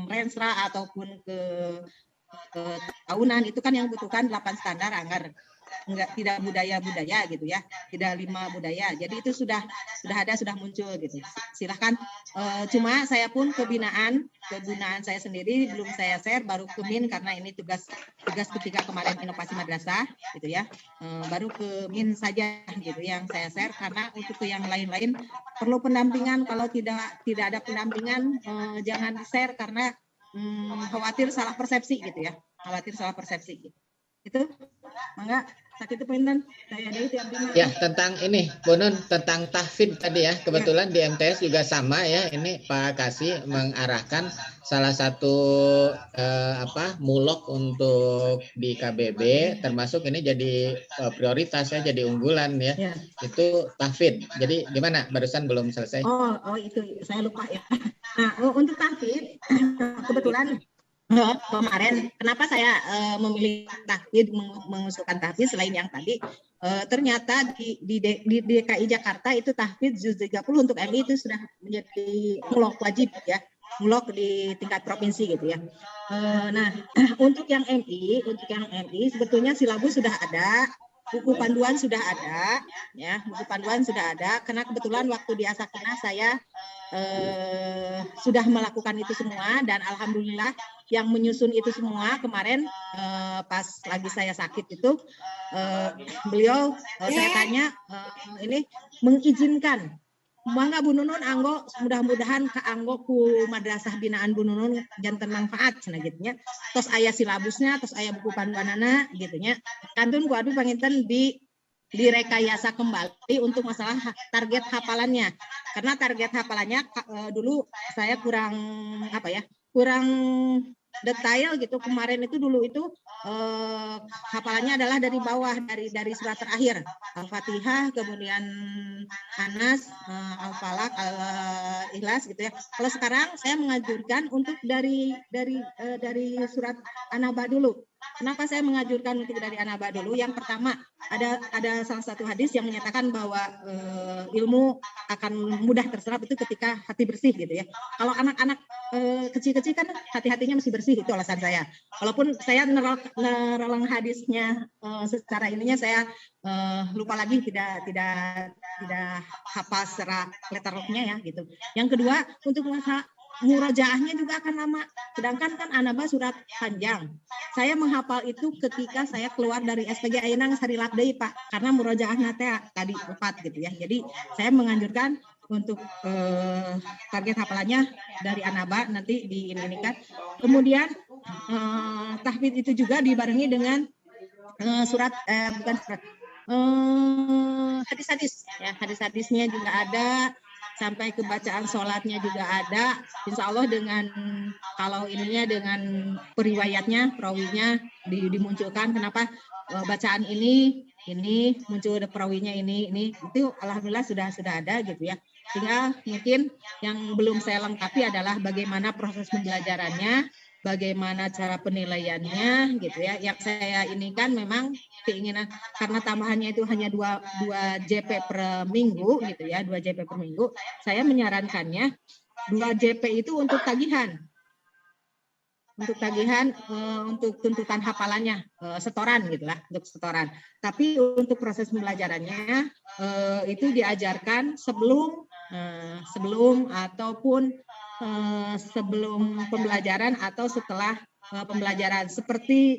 Renstra ataupun ke tahunan itu kan yang butuhkan 8 standar agar tidak budaya gitu ya, tidak 5 budaya. Jadi itu sudah ada, sudah muncul gitu. Silahkan. Cuma saya pun kebinaan saya sendiri belum saya share, baru ke Min karena ini tugas ketika kemarin inovasi madrasah gitu ya. Baru ke Min saja gitu yang saya share, karena untuk ke yang lain-lain perlu pendampingan. Kalau tidak ada pendampingan jangan share karena khawatir salah persepsi gitu ya. Khawatir salah persepsi gitu. Itu mangga sakit pinten saya ada itu ya tentang ini Bu Nun, tentang tahfidz tadi ya, kebetulan di MTS juga sama ya. Ini Pak Kasih mengarahkan salah satu mulok untuk di KBB, termasuk ini jadi prioritas ya, jadi unggulan ya. Itu tahfidz. Jadi gimana, barusan belum selesai? Oh itu saya lupa ya. Nah, untuk tahfidz kebetulan kemarin kenapa saya memilih tahfidz, mengusulkan tahfidz selain yang tadi, ternyata di DKI Jakarta itu tahfidz juz 30 untuk MI itu sudah menjadi mulok wajib ya, mulok di tingkat provinsi gitu ya. Nah untuk yang MI sebetulnya silabus sudah ada, buku panduan sudah ada ya, buku panduan sudah ada, karena kebetulan waktu di Asakina saya sudah melakukan itu semua, dan alhamdulillah yang menyusun itu semua kemarin pas lagi saya sakit itu beliau saya tanya ini mengizinkan mangga Bu Nunun anggo, mudah-mudahan ke anggo ku madrasah binaan Bu Nunun janten manfaat cenah gitu nya. Tos aya silabusnya, tos aya buku panduanana gitu nya. Kantun ku adu panginten direkayasa kembali untuk masalah target hafalannya. Karena target hafalannya dulu saya kurang detail gitu. Kemarin itu dulu itu hafalannya adalah dari bawah, dari surat terakhir, Al-Fatihah, kemudian Anas, Al-Falaq, Al-Ikhlas gitu ya. Kalau sekarang saya menganjurkan untuk dari surat An-Naba dulu. Kenapa saya menganjurkan untuk dari An-Naba dulu? Yang pertama, ada salah satu hadis yang menyatakan bahwa ilmu akan mudah terserap itu ketika hati bersih gitu ya. Kalau anak-anak kecil-kecil kan hati-hatinya masih bersih, itu alasan saya. Walaupun saya nereleng hadisnya secara ininya saya lupa lagi, tidak hafal secara letternya ya gitu. Yang kedua, untuk masa murojaahnya juga akan lama. Sedangkan kan An-Naba surat panjang. Saya menghafal itu ketika saya keluar dari SPG Ayeuna sarilak deui Pak, karena murojaahna teh tadi 4 gitu ya. Jadi saya menganjurkan untuk target hafalannya dari An-Naba nanti diinikan. Kemudian tahfidz itu juga dibarengi dengan hadis-hadis ya, hadis-hadisnya juga ada, sampai kebacaan sholatnya juga ada. Insya Allah dengan kalau ininya dengan periwayatnya, perawinya dimunculkan. Kenapa bacaan ini muncul perawinya ini itu alhamdulillah sudah ada gitu ya. Tinggal mungkin yang belum saya lengkapi adalah bagaimana proses pembelajarannya, bagaimana cara penilaiannya gitu ya. Yang saya ini kan memang keinginan karena tambahannya itu hanya 2 JP per minggu gitu ya, 2 JP per minggu. Saya menyarankannya 2 JP itu untuk tagihan. Untuk tuntutan hafalannya, setoran gitulah, untuk setoran. Tapi untuk proses pembelajarannya itu diajarkan sebelum ataupun sebelum pembelajaran atau setelah pembelajaran, seperti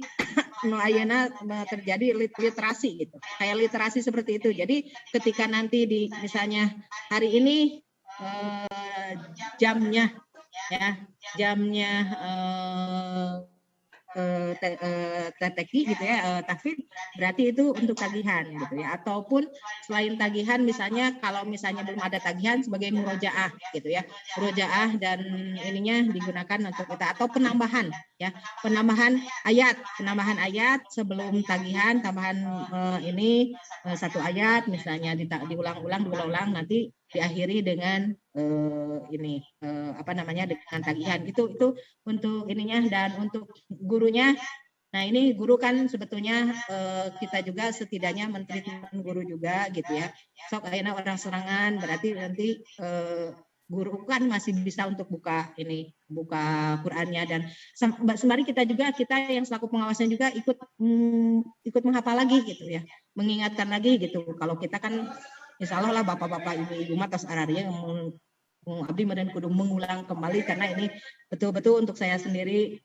ayeuna terjadi literasi gitu, kayak literasi seperti itu. Jadi ketika nanti misalnya hari ini jamnya TTQ gitu ya, tahfidz berarti itu untuk tagihan gitu ya, ataupun selain tagihan misalnya kalau misalnya belum ada tagihan sebagai murojaah gitu ya, murojaah dan ininya digunakan untuk kita, atau penambahan ya, penambahan ayat sebelum tagihan, tambahan ini satu ayat misalnya diulang-ulang nanti diakhiri dengan dengan tagihan itu untuk ininya. Dan untuk gurunya, nah ini guru kan sebetulnya kita juga setidaknya mentreatment guru juga gitu ya, sok ayeuna orang serangan berarti nanti guru kan masih bisa untuk buka Qur'annya, dan sembari kita yang selaku pengawasnya juga ikut menghafal lagi gitu ya, mengingatkan lagi gitu. Kalau kita kan insya Allah lah bapak-bapak ibu-ibu mah tos ararnya abdi meureun kudu mengulang kembali, karena ini betul-betul untuk saya sendiri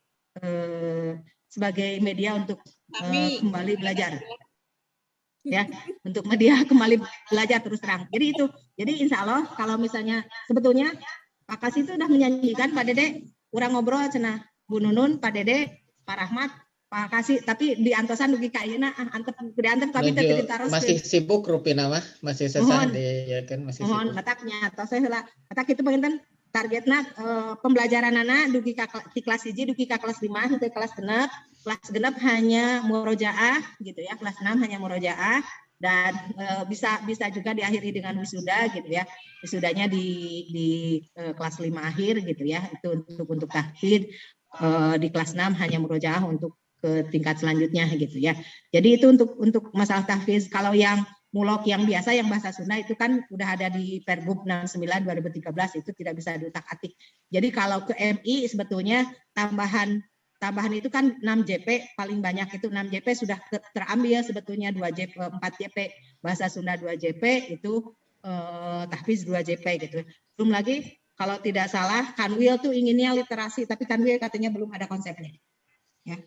sebagai media untuk kembali belajar ya, untuk media kembali belajar terus terang. Jadi insya Allah kalau misalnya sebetulnya Pak Kasih itu udah menyanyikan Pak Dede, urang ngobrol cenah Bu Nunun, Pak Dede, Pak Rahmat, Pak Kasih, tapi di antosan dugi ka ayeuna antep kami teh terus masih sibuk rupina mah, masih sesah ya kan, masih sibuk. Mohon mataknya tos heula. Matak kitu panginten targetna pembelajaran anak dugi ka kelas 1 dugi ka kelas 5 sampai kelas 6. Kelas genep hanya murojaah gitu ya, kelas 6 hanya murojaah, dan bisa juga diakhiri dengan wisuda gitu ya. Wisudanya di kelas 5 akhir gitu ya. Itu untuk tahfidz. Di kelas 6 hanya murojaah untuk ke tingkat selanjutnya gitu ya. Jadi itu untuk masalah tahfidz. Kalau yang mulok yang biasa yang bahasa Sunda itu kan udah ada di Pergub 69 2013, itu tidak bisa diutak-atik. Jadi kalau ke MI sebetulnya tambahan itu kan 6 JP, paling banyak itu 6 JP sudah terambil sebetulnya 2 JP, 4 JP bahasa Sunda 2 JP itu tahfidz 2 JP gitu. Belum lagi kalau tidak salah Kanwil tuh inginnya literasi, tapi Kanwil katanya belum ada konsepnya. Ya.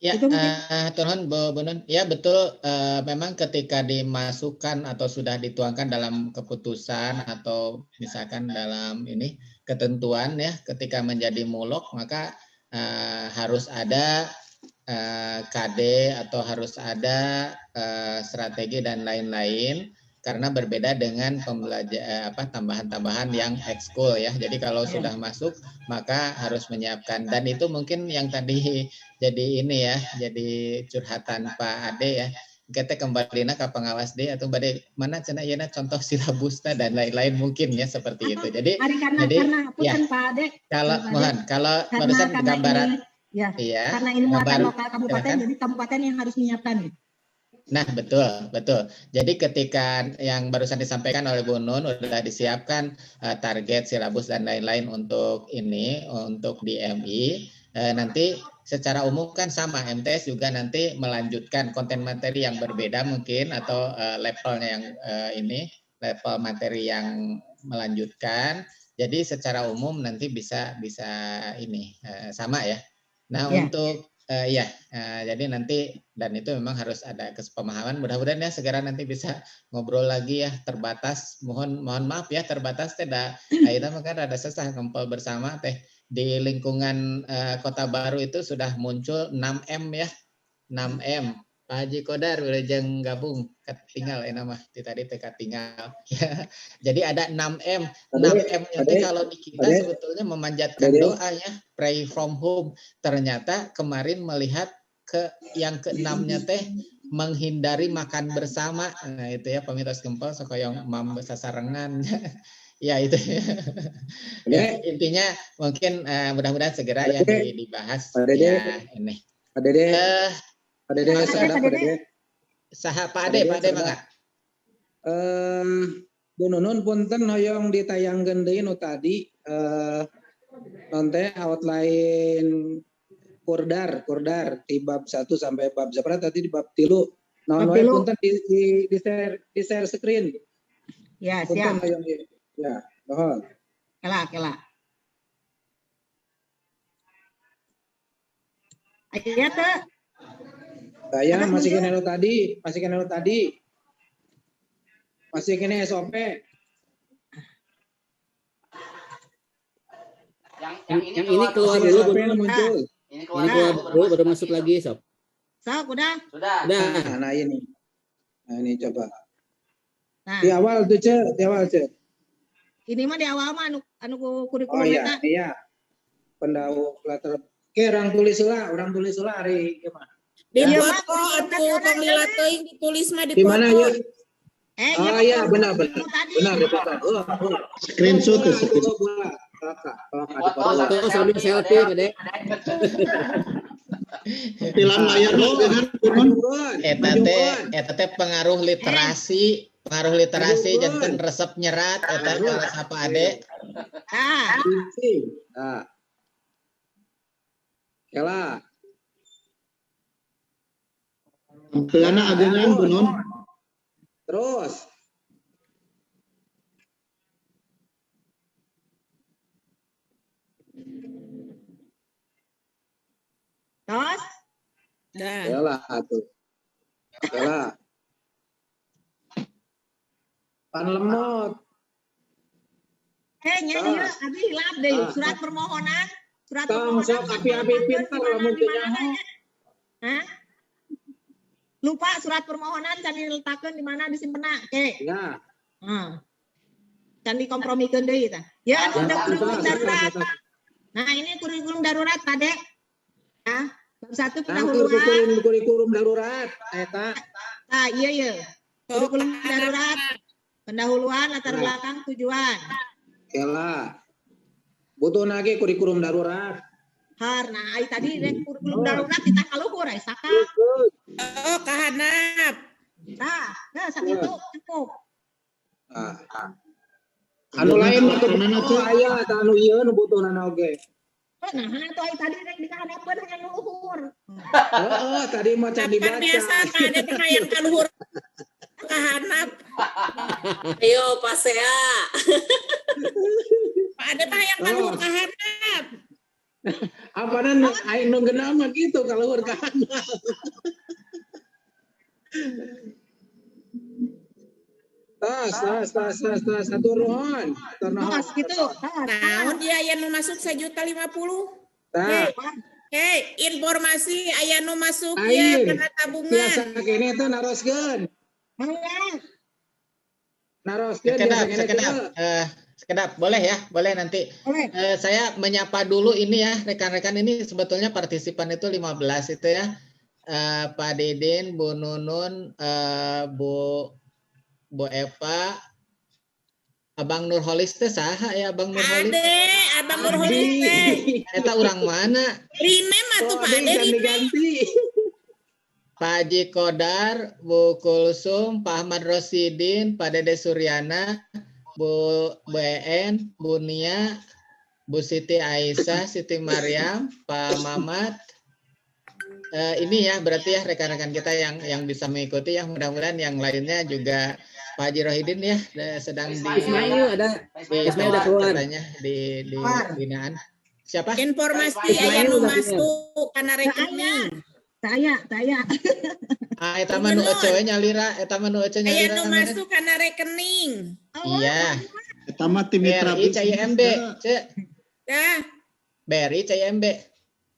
Ya, Tuhan Bu Nun, ya betul. Memang ketika dimasukkan atau sudah dituangkan dalam keputusan atau misalkan dalam ini ketentuan ya, ketika menjadi mulok maka harus ada KD atau harus ada strategi dan lain-lain, karena berbeda dengan tambahan-tambahan yang ekskul ya. Jadi kalau sudah masuk maka harus menyiapkan, dan itu mungkin yang tadi jadi ini ya, jadi curhatan Pak Ade ya. Kita kembali ke pengawas D atau bade mana cenah yeuna contoh silabusna dan lain-lain mungkin ya seperti itu. Jadi karena ya, Pak Ade, kalau barusan gambaran ya, iya, karena ini muatan lokal kabupaten, jadi kabupaten yang harus menyiapkan. Nah, betul. Jadi ketika yang barusan disampaikan oleh Bu Nun sudah disiapkan target, silabus dan lain-lain untuk ini, untuk di MI, nanti secara umum kan sama, MTS juga nanti melanjutkan konten materi yang berbeda mungkin, atau levelnya yang level materi yang melanjutkan. Jadi secara umum nanti bisa ini sama ya. Nah, untuk jadi nanti, dan itu memang harus ada kesepemahaman. Mudah-mudahan ya segera nanti bisa ngobrol lagi ya, terbatas. Mohon maaf ya terbatas teh dah. Ayeuna mah kan ada sesah ngempel bersama teh di lingkungan Kota Baru itu sudah muncul 6M ya. 6M. Pak Haji Kodar wilujeng gabung ketinggal mah tadi teh tinggal. Ya. Jadi ada 6M. 6M itu kalau di kita sebetulnya memanjatkan doa ya, pray from home. Ternyata kemarin melihat yang ke-6-nya teh menghindari makan bersama. Nah, itu ya pamitos gempol sakoyong mam sasarengan. Ya itu. Ya, intinya mungkin mudah-mudahan segera ya dibahas ya ini. Pak Dede mangga. Bu Nunun punten hoyong ditayangkeun deui nu tadi nonte outline kurdar di bab 1 sampai bab berapa tadi di bab 3. Naon wae punten di share screen. Ya, siap. Ya, mohon. Kela. Aya teh saya masih kena tadi. Masih kena SOP. Yang ini keluar dulu muncul. Ini Ini keluar baru masuk lagi, sob. Sok, udah. Udah. Nah ini. Nah ini coba. Nah, Di awal tuh, Ce. Di awal, Ce. ini mah di awal mah anu Oh kurikulum iya, eta. iya. Pendahulu latar. Oke, orang tulis lah hari gimana? Di Iya, foto Mak. atau pamila teuing ditulis mah di Di mana foto. ya? Iya, Oh iya, benar. tadi. Benar, betul. Screenshot tuh, screenshot. Foto sambil selfie, Pak Dek. Tilan layar dengan turun. Eta teh pengaruh literasi janten resep nyerat eta kalau sapa ade. Nah. Kela. Kelana agengan bunun. Terus. Terus? Dah. Kela tuh. Kela. Pan lemot. Nya, abi hilap deh. Surat permohonan. Surat Tong sok api-api pintar lamun teu nyaho. Hah? Lupa surat permohonan can diletakkeun di mana disimpenna. Oke. Ya. Can dikompromikeun deui tah. Ya, ada kurikulum darurat. Nah, ini kurikulum darurat tadi. Nah, bab 1 pendahuluan. Kurikulum darurat eta. Nah, iya. Kurikulum darurat. Pendahuluan, latar belakang, tujuan. Kela. Butuh lagi kurikulum darurat. Nah, ai tadi rek kurikulum darurat kita kaluhur ai saka. Oh, kahanap. Nah, sakitu cukup. Anu lain mah aya anu ieu nu butuhna oge. Nah, itu ai tadi rek dikahanapkeun hanya luhur. Heeh, tadi mah can dibaca. Biasa Pak Ade teh yang kaluhur kahanap. Ayo pasea. Pak Ade mah yang kaluhur kahanap. Apaan aing nu geuna mah kitu kaluhur ka handap. Tas satu ruhon. Tas gitu. Naon dia aya nu masuk 1.050.000. Tah. Informasi aya nu masuk Air. ya kana tabungan. Biasa kene teh naroskeun. Naroskeun Sekedap, boleh ya, boleh nanti. Saya menyapa dulu ini ya, rekan-rekan ini sebetulnya partisipan itu 15 itu ya. Pak Didin, Bu Nunun, Bu Eva, Abang Nurholis teh saha ya Abang Nurholis? Abang Nurholis teh. Eta urang mana? Rinem atuh Pak Ade ganti. Pak Haji Kodar, Bu Kulsum, Pak Ahmad Rosidin, Pak Dede Suryana, Bu En, Bu Nia, Bu Siti Aisyah, Siti Maryam, Pak Mamat. Ini ya berarti ya rekan-rekan kita yang bisa mengikuti ya, mudah-mudahan yang lainnya juga Pak Haji Rohidin ya sedang di Ismail udah keluar katanya di binaan. Siapa? Informasi aya nu masuk kana rekening. Saya. Eta mah nu ece nyalira, eta mah nu ece nyalira. Aya nu masuk kana rekening. Iya. Eta mah tim mitra BRI CIMB, Cek. Dah. BRI CIMB.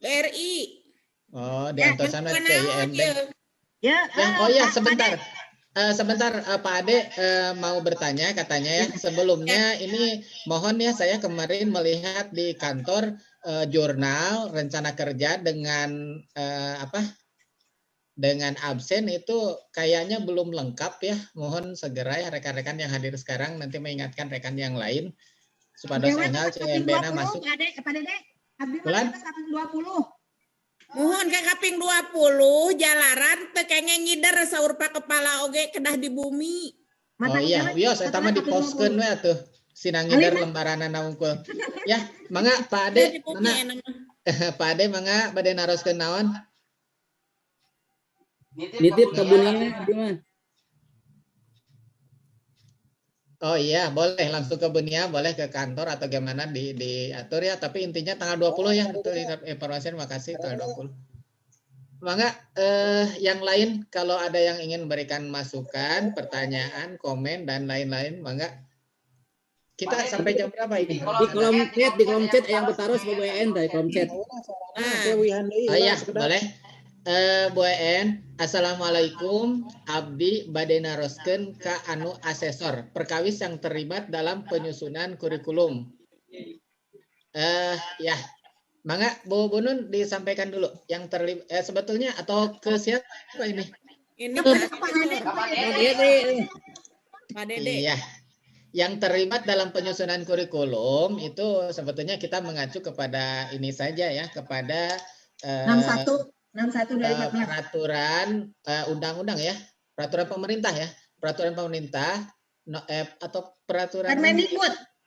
BRI. Oh, di antosan CIMB. Ya. Oh ya, sebentar. Sebentar Pak Ade mau bertanya katanya ya. Sebelumnya ini mohon ya, saya kemarin melihat di kantor jurnal rencana kerja dengan dengan absen itu kayaknya belum lengkap ya. Mohon segera ya rekan-rekan yang hadir sekarang nanti mengingatkan rekan yang lain supados engal CMB-na masuk. Pak Dede, abdi Bulan 120. Mohon ke kaping 20 jalaran teu kenging ngider saur Pak Kepala oge kedah di bumi. Oh iya, wios eta mah dipostkeun we atuh. Sina ngider lembaranna unggul. Ya, mangga Pak Ade, mana? Pak Ade mangga bade naroskeun naon? nitip kebunnya gimana? Oh iya, boleh langsung ke Bunia, boleh ke kantor atau gimana diatur ya. Tapi intinya tanggal 20 ya untuk informasi. Terima kasih tanggal 20. Mangga yang lain kalau ada yang ingin memberikan masukan, pertanyaan, komen dan lain-lain, mangga. kita sampai jam berapa ini? Di kolom chat yang bertaruh sebagai WN dari kolom chat. Oh ya, boleh. Bu En, Assalamualaikum. Abdi bade naroskeun ka anu asesor perkawis yang terlibat dalam penyusunan kurikulum. Ya, mangga Bu Bunun disampaikan dulu yang terlibat sebetulnya atau ke siapa ini? Ini Pak Dede. Iya. Yang terlibat dalam penyusunan kurikulum itu sebetulnya kita mengacu kepada ini saja ya, kepada 61 dari peraturan undang-undang ya, peraturan pemerintah ya, peraturan pemerintah atau peraturan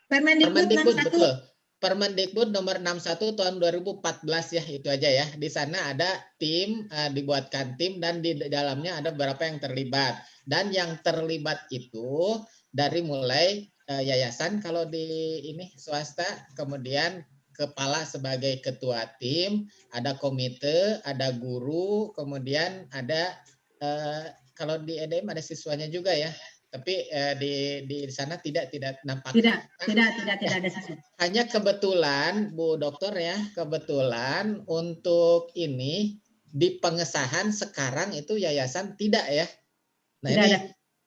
Permendikbud betul. Permendikbud nomor 61 tahun 2014 ya, itu aja ya. Di sana ada tim, dibuatkan tim dan di dalamnya ada beberapa yang terlibat. Dan yang terlibat itu dari mulai yayasan kalau di ini swasta, kemudian kepala sebagai ketua tim, ada komite, ada guru, kemudian ada kalau di EDM ada siswanya juga ya. Tapi di sana tidak nampak. Tidak ada siswa. Hanya kebetulan Bu Dokter ya, kebetulan untuk ini di pengesahan sekarang itu yayasan tidak ya. Nah,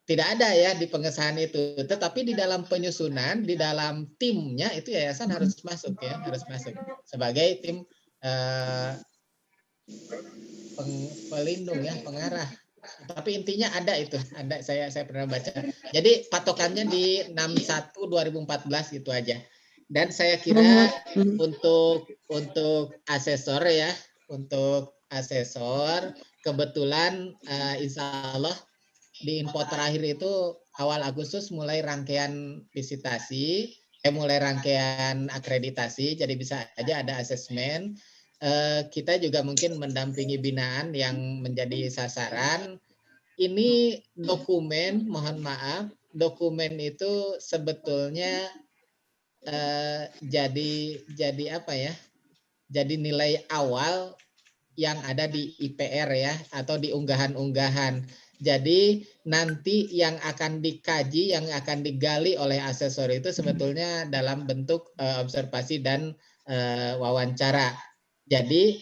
tidak ada ya di pengesahan itu, tetapi di dalam penyusunan, di dalam timnya itu yayasan harus masuk ya, harus masuk sebagai tim pelindung ya, pengarah. Tapi intinya ada itu, ada saya pernah baca. Jadi patokannya di 61 2014 gitu aja. Dan saya kira untuk asesor ya, untuk asesor kebetulan insya Allah di info terakhir itu awal Agustus mulai rangkaian visitasi, mulai rangkaian akreditasi, jadi bisa aja ada asesmen. Kita juga mungkin mendampingi binaan yang menjadi sasaran. Ini dokumen, mohon maaf, dokumen itu sebetulnya jadi apa ya? Jadi nilai awal yang ada di IPR ya, atau di unggahan-unggahan. Jadi nanti yang akan dikaji, yang akan digali oleh asesor itu sebetulnya dalam bentuk observasi dan wawancara. Jadi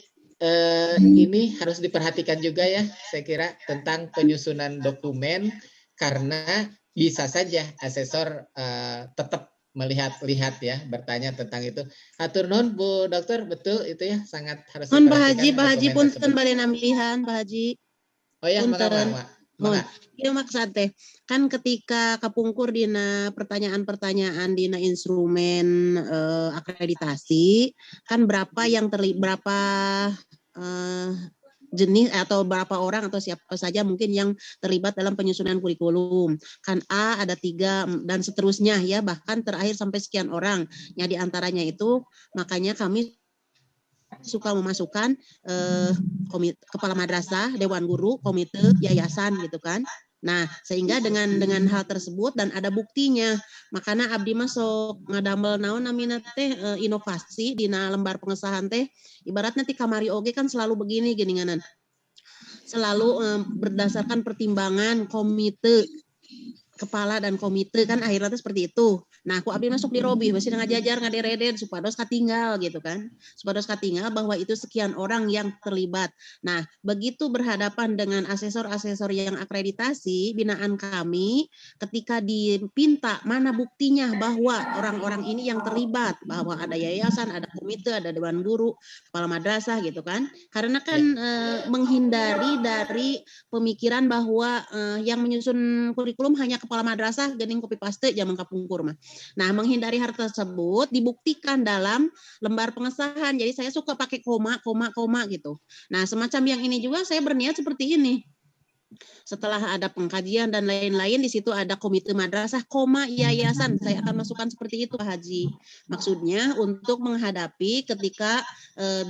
ini harus diperhatikan juga ya, saya kira tentang penyusunan dokumen, karena bisa saja asesor tetap melihat-lihat ya, bertanya tentang itu. Hatur nuhun Bu Dokter, betul itu ya, sangat harus diperhatikan. Pak Haji punten balik namlihan Pak Haji. Oh ya, mangga. Iya maksud teh kan ketika kapungkur dina pertanyaan-pertanyaan dina instrumen akreditasi kan berapa yang berapa jenis atau berapa orang atau siapa saja mungkin yang terlibat dalam penyusunan kurikulum. Kan A ada 3 dan seterusnya ya, bahkan terakhir sampai sekian orang. Ya di antaranya itu makanya kami suka memasukkan kepala madrasah, dewan guru, komite, yayasan gitu kan. Nah, sehingga dengan hal tersebut dan ada buktinya, makanya abdi masuk ngadamel naon namina teh inovasi dina lembar pengesahan teh ibaratnya ti kamari oge kan selalu begini geninganan. Selalu berdasarkan pertimbangan komite kepala dan komite kan akhirnya seperti itu. Nah, aku abdi masuk di Robi, masih ngajajar ngadereden supados katinggal gitu kan. Supados katinggal bahwa itu sekian orang yang terlibat. Nah, begitu berhadapan dengan asesor-asesor yang akreditasi binaan kami, ketika dipinta mana buktinya bahwa orang-orang ini yang terlibat, bahwa ada yayasan, ada komite, ada dewan guru, kepala madrasah gitu kan. Karena kan menghindari dari pemikiran bahwa yang menyusun kurikulum hanya kepala madrasah gening copy paste zaman kapungkur mah. Nah, menghindari hal tersebut dibuktikan dalam lembar pengesahan. Jadi saya suka pakai koma gitu. Nah, semacam yang ini juga saya berniat seperti ini. Setelah ada pengkajian dan lain-lain, di situ ada komite madrasah, yayasan. Saya akan masukkan seperti itu, Pak Haji. Maksudnya untuk menghadapi ketika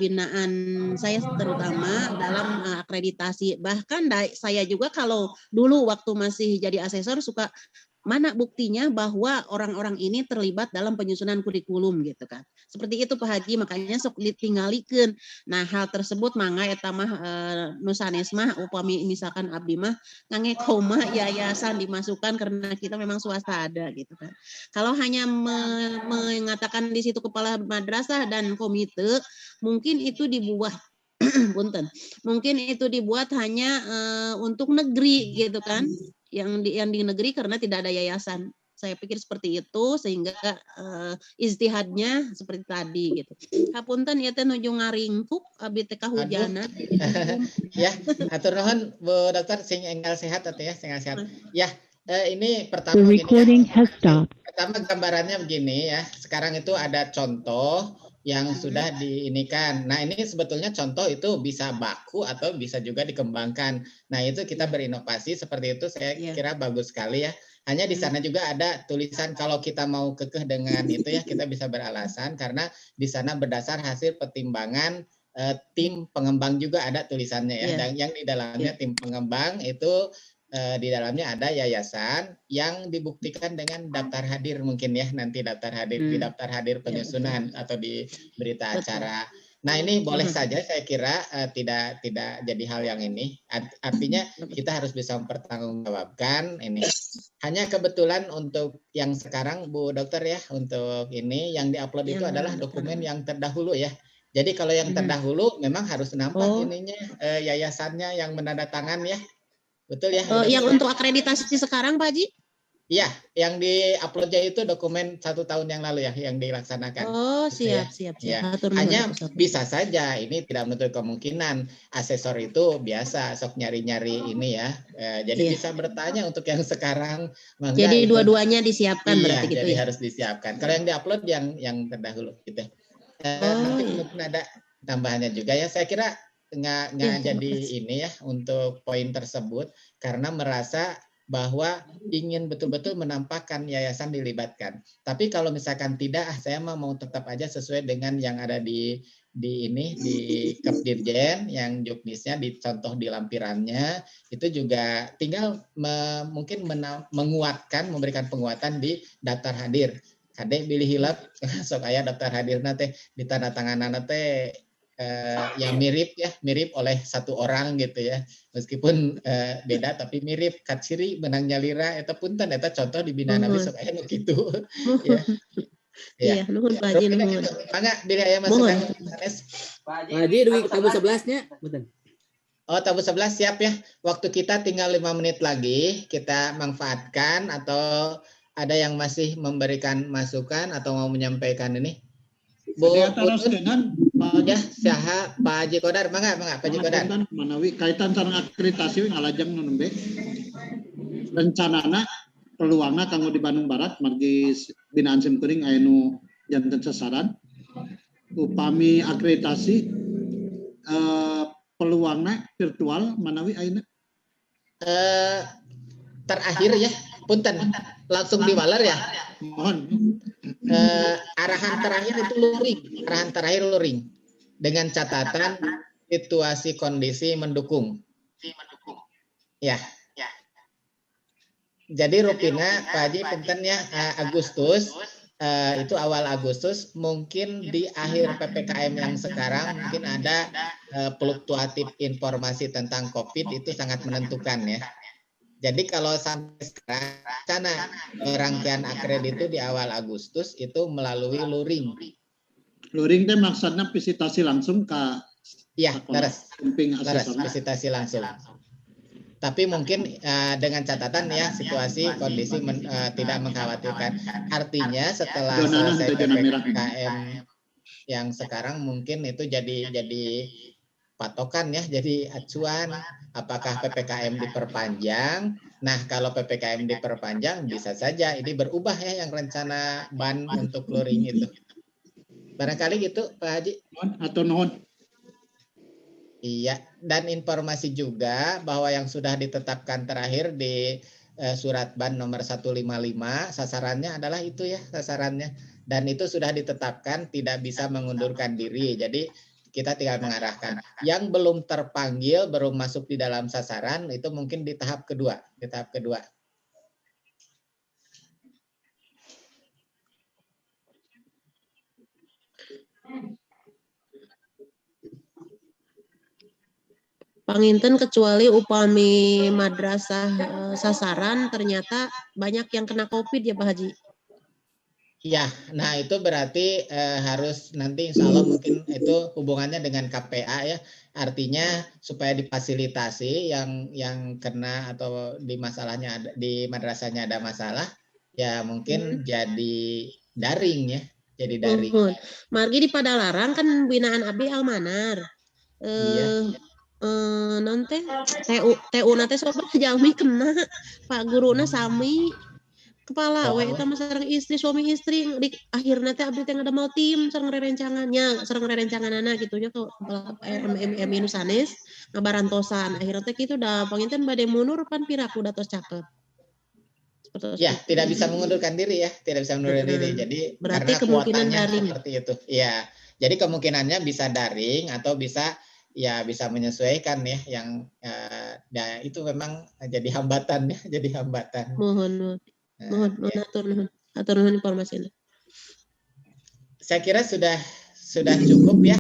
binaan saya terutama dalam akreditasi. Bahkan saya juga kalau dulu waktu masih jadi asesor suka mana buktinya bahwa orang-orang ini terlibat dalam penyusunan kurikulum gitu kan. Seperti itu Pak Haji, makanya sok ditinggalikeun. Nah, hal tersebut mangga eta mah nusanes mah upami misalkan abdi mah ngangge koma yayasan dimasukkan karena kita memang swasta ada gitu kan. Kalau hanya mengatakan di situ kepala madrasah dan komite, mungkin itu dibuat punten. Mungkin itu dibuat hanya untuk negeri gitu kan. Yang di negeri karena tidak ada yayasan. Saya pikir seperti itu sehingga ijtihadnya seperti tadi gitu. Hapunten ieu teh nuju ngaringkuk abi teh kahujana. Ya, atur nuhun Bu Dokter sing enggal sehat atuh ya, sing sehat. Ya, ini pertama gini ya. Pertama gambarannya begini ya. Sekarang itu ada contoh yang sudah diinikan. Nah, ini sebetulnya contoh itu bisa baku atau bisa juga dikembangkan. Nah, itu kita berinovasi seperti itu saya kira bagus sekali ya. Hanya di sana juga ada tulisan kalau kita mau kekeh dengan itu ya kita bisa beralasan karena di sana berdasar hasil pertimbangan tim pengembang juga ada tulisannya ya. Dan yang di dalamnya tim pengembang itu di dalamnya ada yayasan yang dibuktikan dengan daftar hadir mungkin ya nanti daftar hadir di daftar hadir penyusunan atau di berita acara. Nah ini boleh saja saya kira tidak jadi hal yang ini artinya kita harus bisa mempertanggungjawabkan ini. Hanya kebetulan untuk yang sekarang Bu Dokter ya untuk ini yang diupload itu adalah dokumen yang terdahulu ya. Jadi kalau yang terdahulu memang harus nampak ininya yayasannya yang menandatangan ya. Betul ya. Yang untuk akreditasi sekarang Pak Haji? Iya, yang di-uploadnya itu dokumen 1 tahun yang lalu ya, yang dilaksanakan. Oh, siap. Ya. Hanya bisa saja, ini tidak menutup kemungkinan asesor itu biasa sok nyari-nyari ini ya. Jadi bisa bertanya untuk yang sekarang. Jadi dua-duanya disiapkan berarti gitu jadi ya? harus disiapkan. Kalau yang di-upload yang terdahulu gitu. Nanti mungkin ada tambahannya juga ya. Saya kira nggak jadi ini ya untuk poin tersebut karena merasa bahwa ingin betul-betul menampakkan yayasan dilibatkan. Tapi kalau misalkan tidak, saya mau tetap aja sesuai dengan yang ada di Kepdirjen yang juknisnya dicontoh di lampirannya itu juga tinggal mungkin menguatkan memberikan penguatan di daftar hadir. Kade pilih hilap sok aya daftar hadir nate ditandatanganan nate yang mirip oleh satu orang gitu ya meskipun beda tapi mirip katsiri menang nyalira eta punten eta contoh di binana besok aya nu kitu ya iya nuhun Pak Haji nuhun mangga diri aya masukan Pak Haji duit tabu 11-nya punten. Oh tabu 11 siap ya waktu kita tinggal 5 menit lagi kita manfaatkan atau ada yang masih memberikan masukan atau mau menyampaikan ini Bu dengan Pak Haji Kodar, mangga Pak Haji Kodar. Manawi kaitan sareng akreditasi ngalajeng nu nembe. Rencanana peluangna kanggo di Bandung Barat margi binaan simkuring aya nu janten sasaran. Upami akreditasi peluangna virtual manawi ayeuna. Terakhir ya, punten langsung diwaler ya. Mohon. Arahan terakhir itu luring dengan catatan situasi kondisi mendukung. Ya. Jadi Rupina Pak Haji punten ya Agustus itu awal Agustus mungkin di akhir PPKM yang sekarang mungkin ada fluktuatif informasi tentang COVID itu sangat menentukan ya. Jadi kalau sampai sekarang sana rangkaian akredit itu di awal Agustus itu melalui luring. Luring teh maksudnya visitasi langsung ke leres visitasi langsung. Tapi mungkin dengan catatan ya situasi kondisi tidak mengkhawatirkan. Artinya setelah selesai PPKM yang sekarang mungkin itu jadi patokan ya, jadi acuan apakah PPKM diperpanjang. Nah, kalau PPKM diperpanjang bisa saja ini berubah ya yang rencana ban untuk luring itu. Barangkali gitu Pak Haji. Atau non. Iya, dan informasi juga bahwa yang sudah ditetapkan terakhir di surat ban nomor 155 sasarannya adalah itu ya sasarannya. Dan itu sudah ditetapkan tidak bisa mengundurkan diri. Jadi kita tinggal mengarahkan. Yang belum terpanggil, belum masuk di dalam sasaran, itu mungkin di tahap kedua. Panginten kecuali upami madrasah sasaran ternyata banyak yang kena COVID ya Pak Haji. Ya, nah itu berarti harus nanti insya Allah mungkin itu hubungannya dengan KPA ya. Artinya supaya difasilitasi yang kena atau di masalahnya di madrasahnya ada masalah, ya mungkin jadi daring ya, jadi daring. Margi di Padalarang kan binaan abdi Almanar. Nanti TU nanti sobat jalmi kena Pak guruna sami kepala eta sareng istri suami istri di akhirnya teh abdi teh ngadamel tim sareng rerencangannya sareng rerencanganana gitu nya ke MM sanes ngabarantosan akhirnya teh kitu da panginten bade mundur pan piraku datos caket. Ya, tidak bisa mengundurkan diri ya, tidak bisa mengundurkan diri. Jadi berarti karena kuotanya seperti itu. Ya, jadi kemungkinannya bisa daring atau bisa menyesuaikan ya yang ya itu memang jadi hambatan ya, jadi hambatan. Mohon atur nuhun informasinya. Saya kira sudah cukup ya.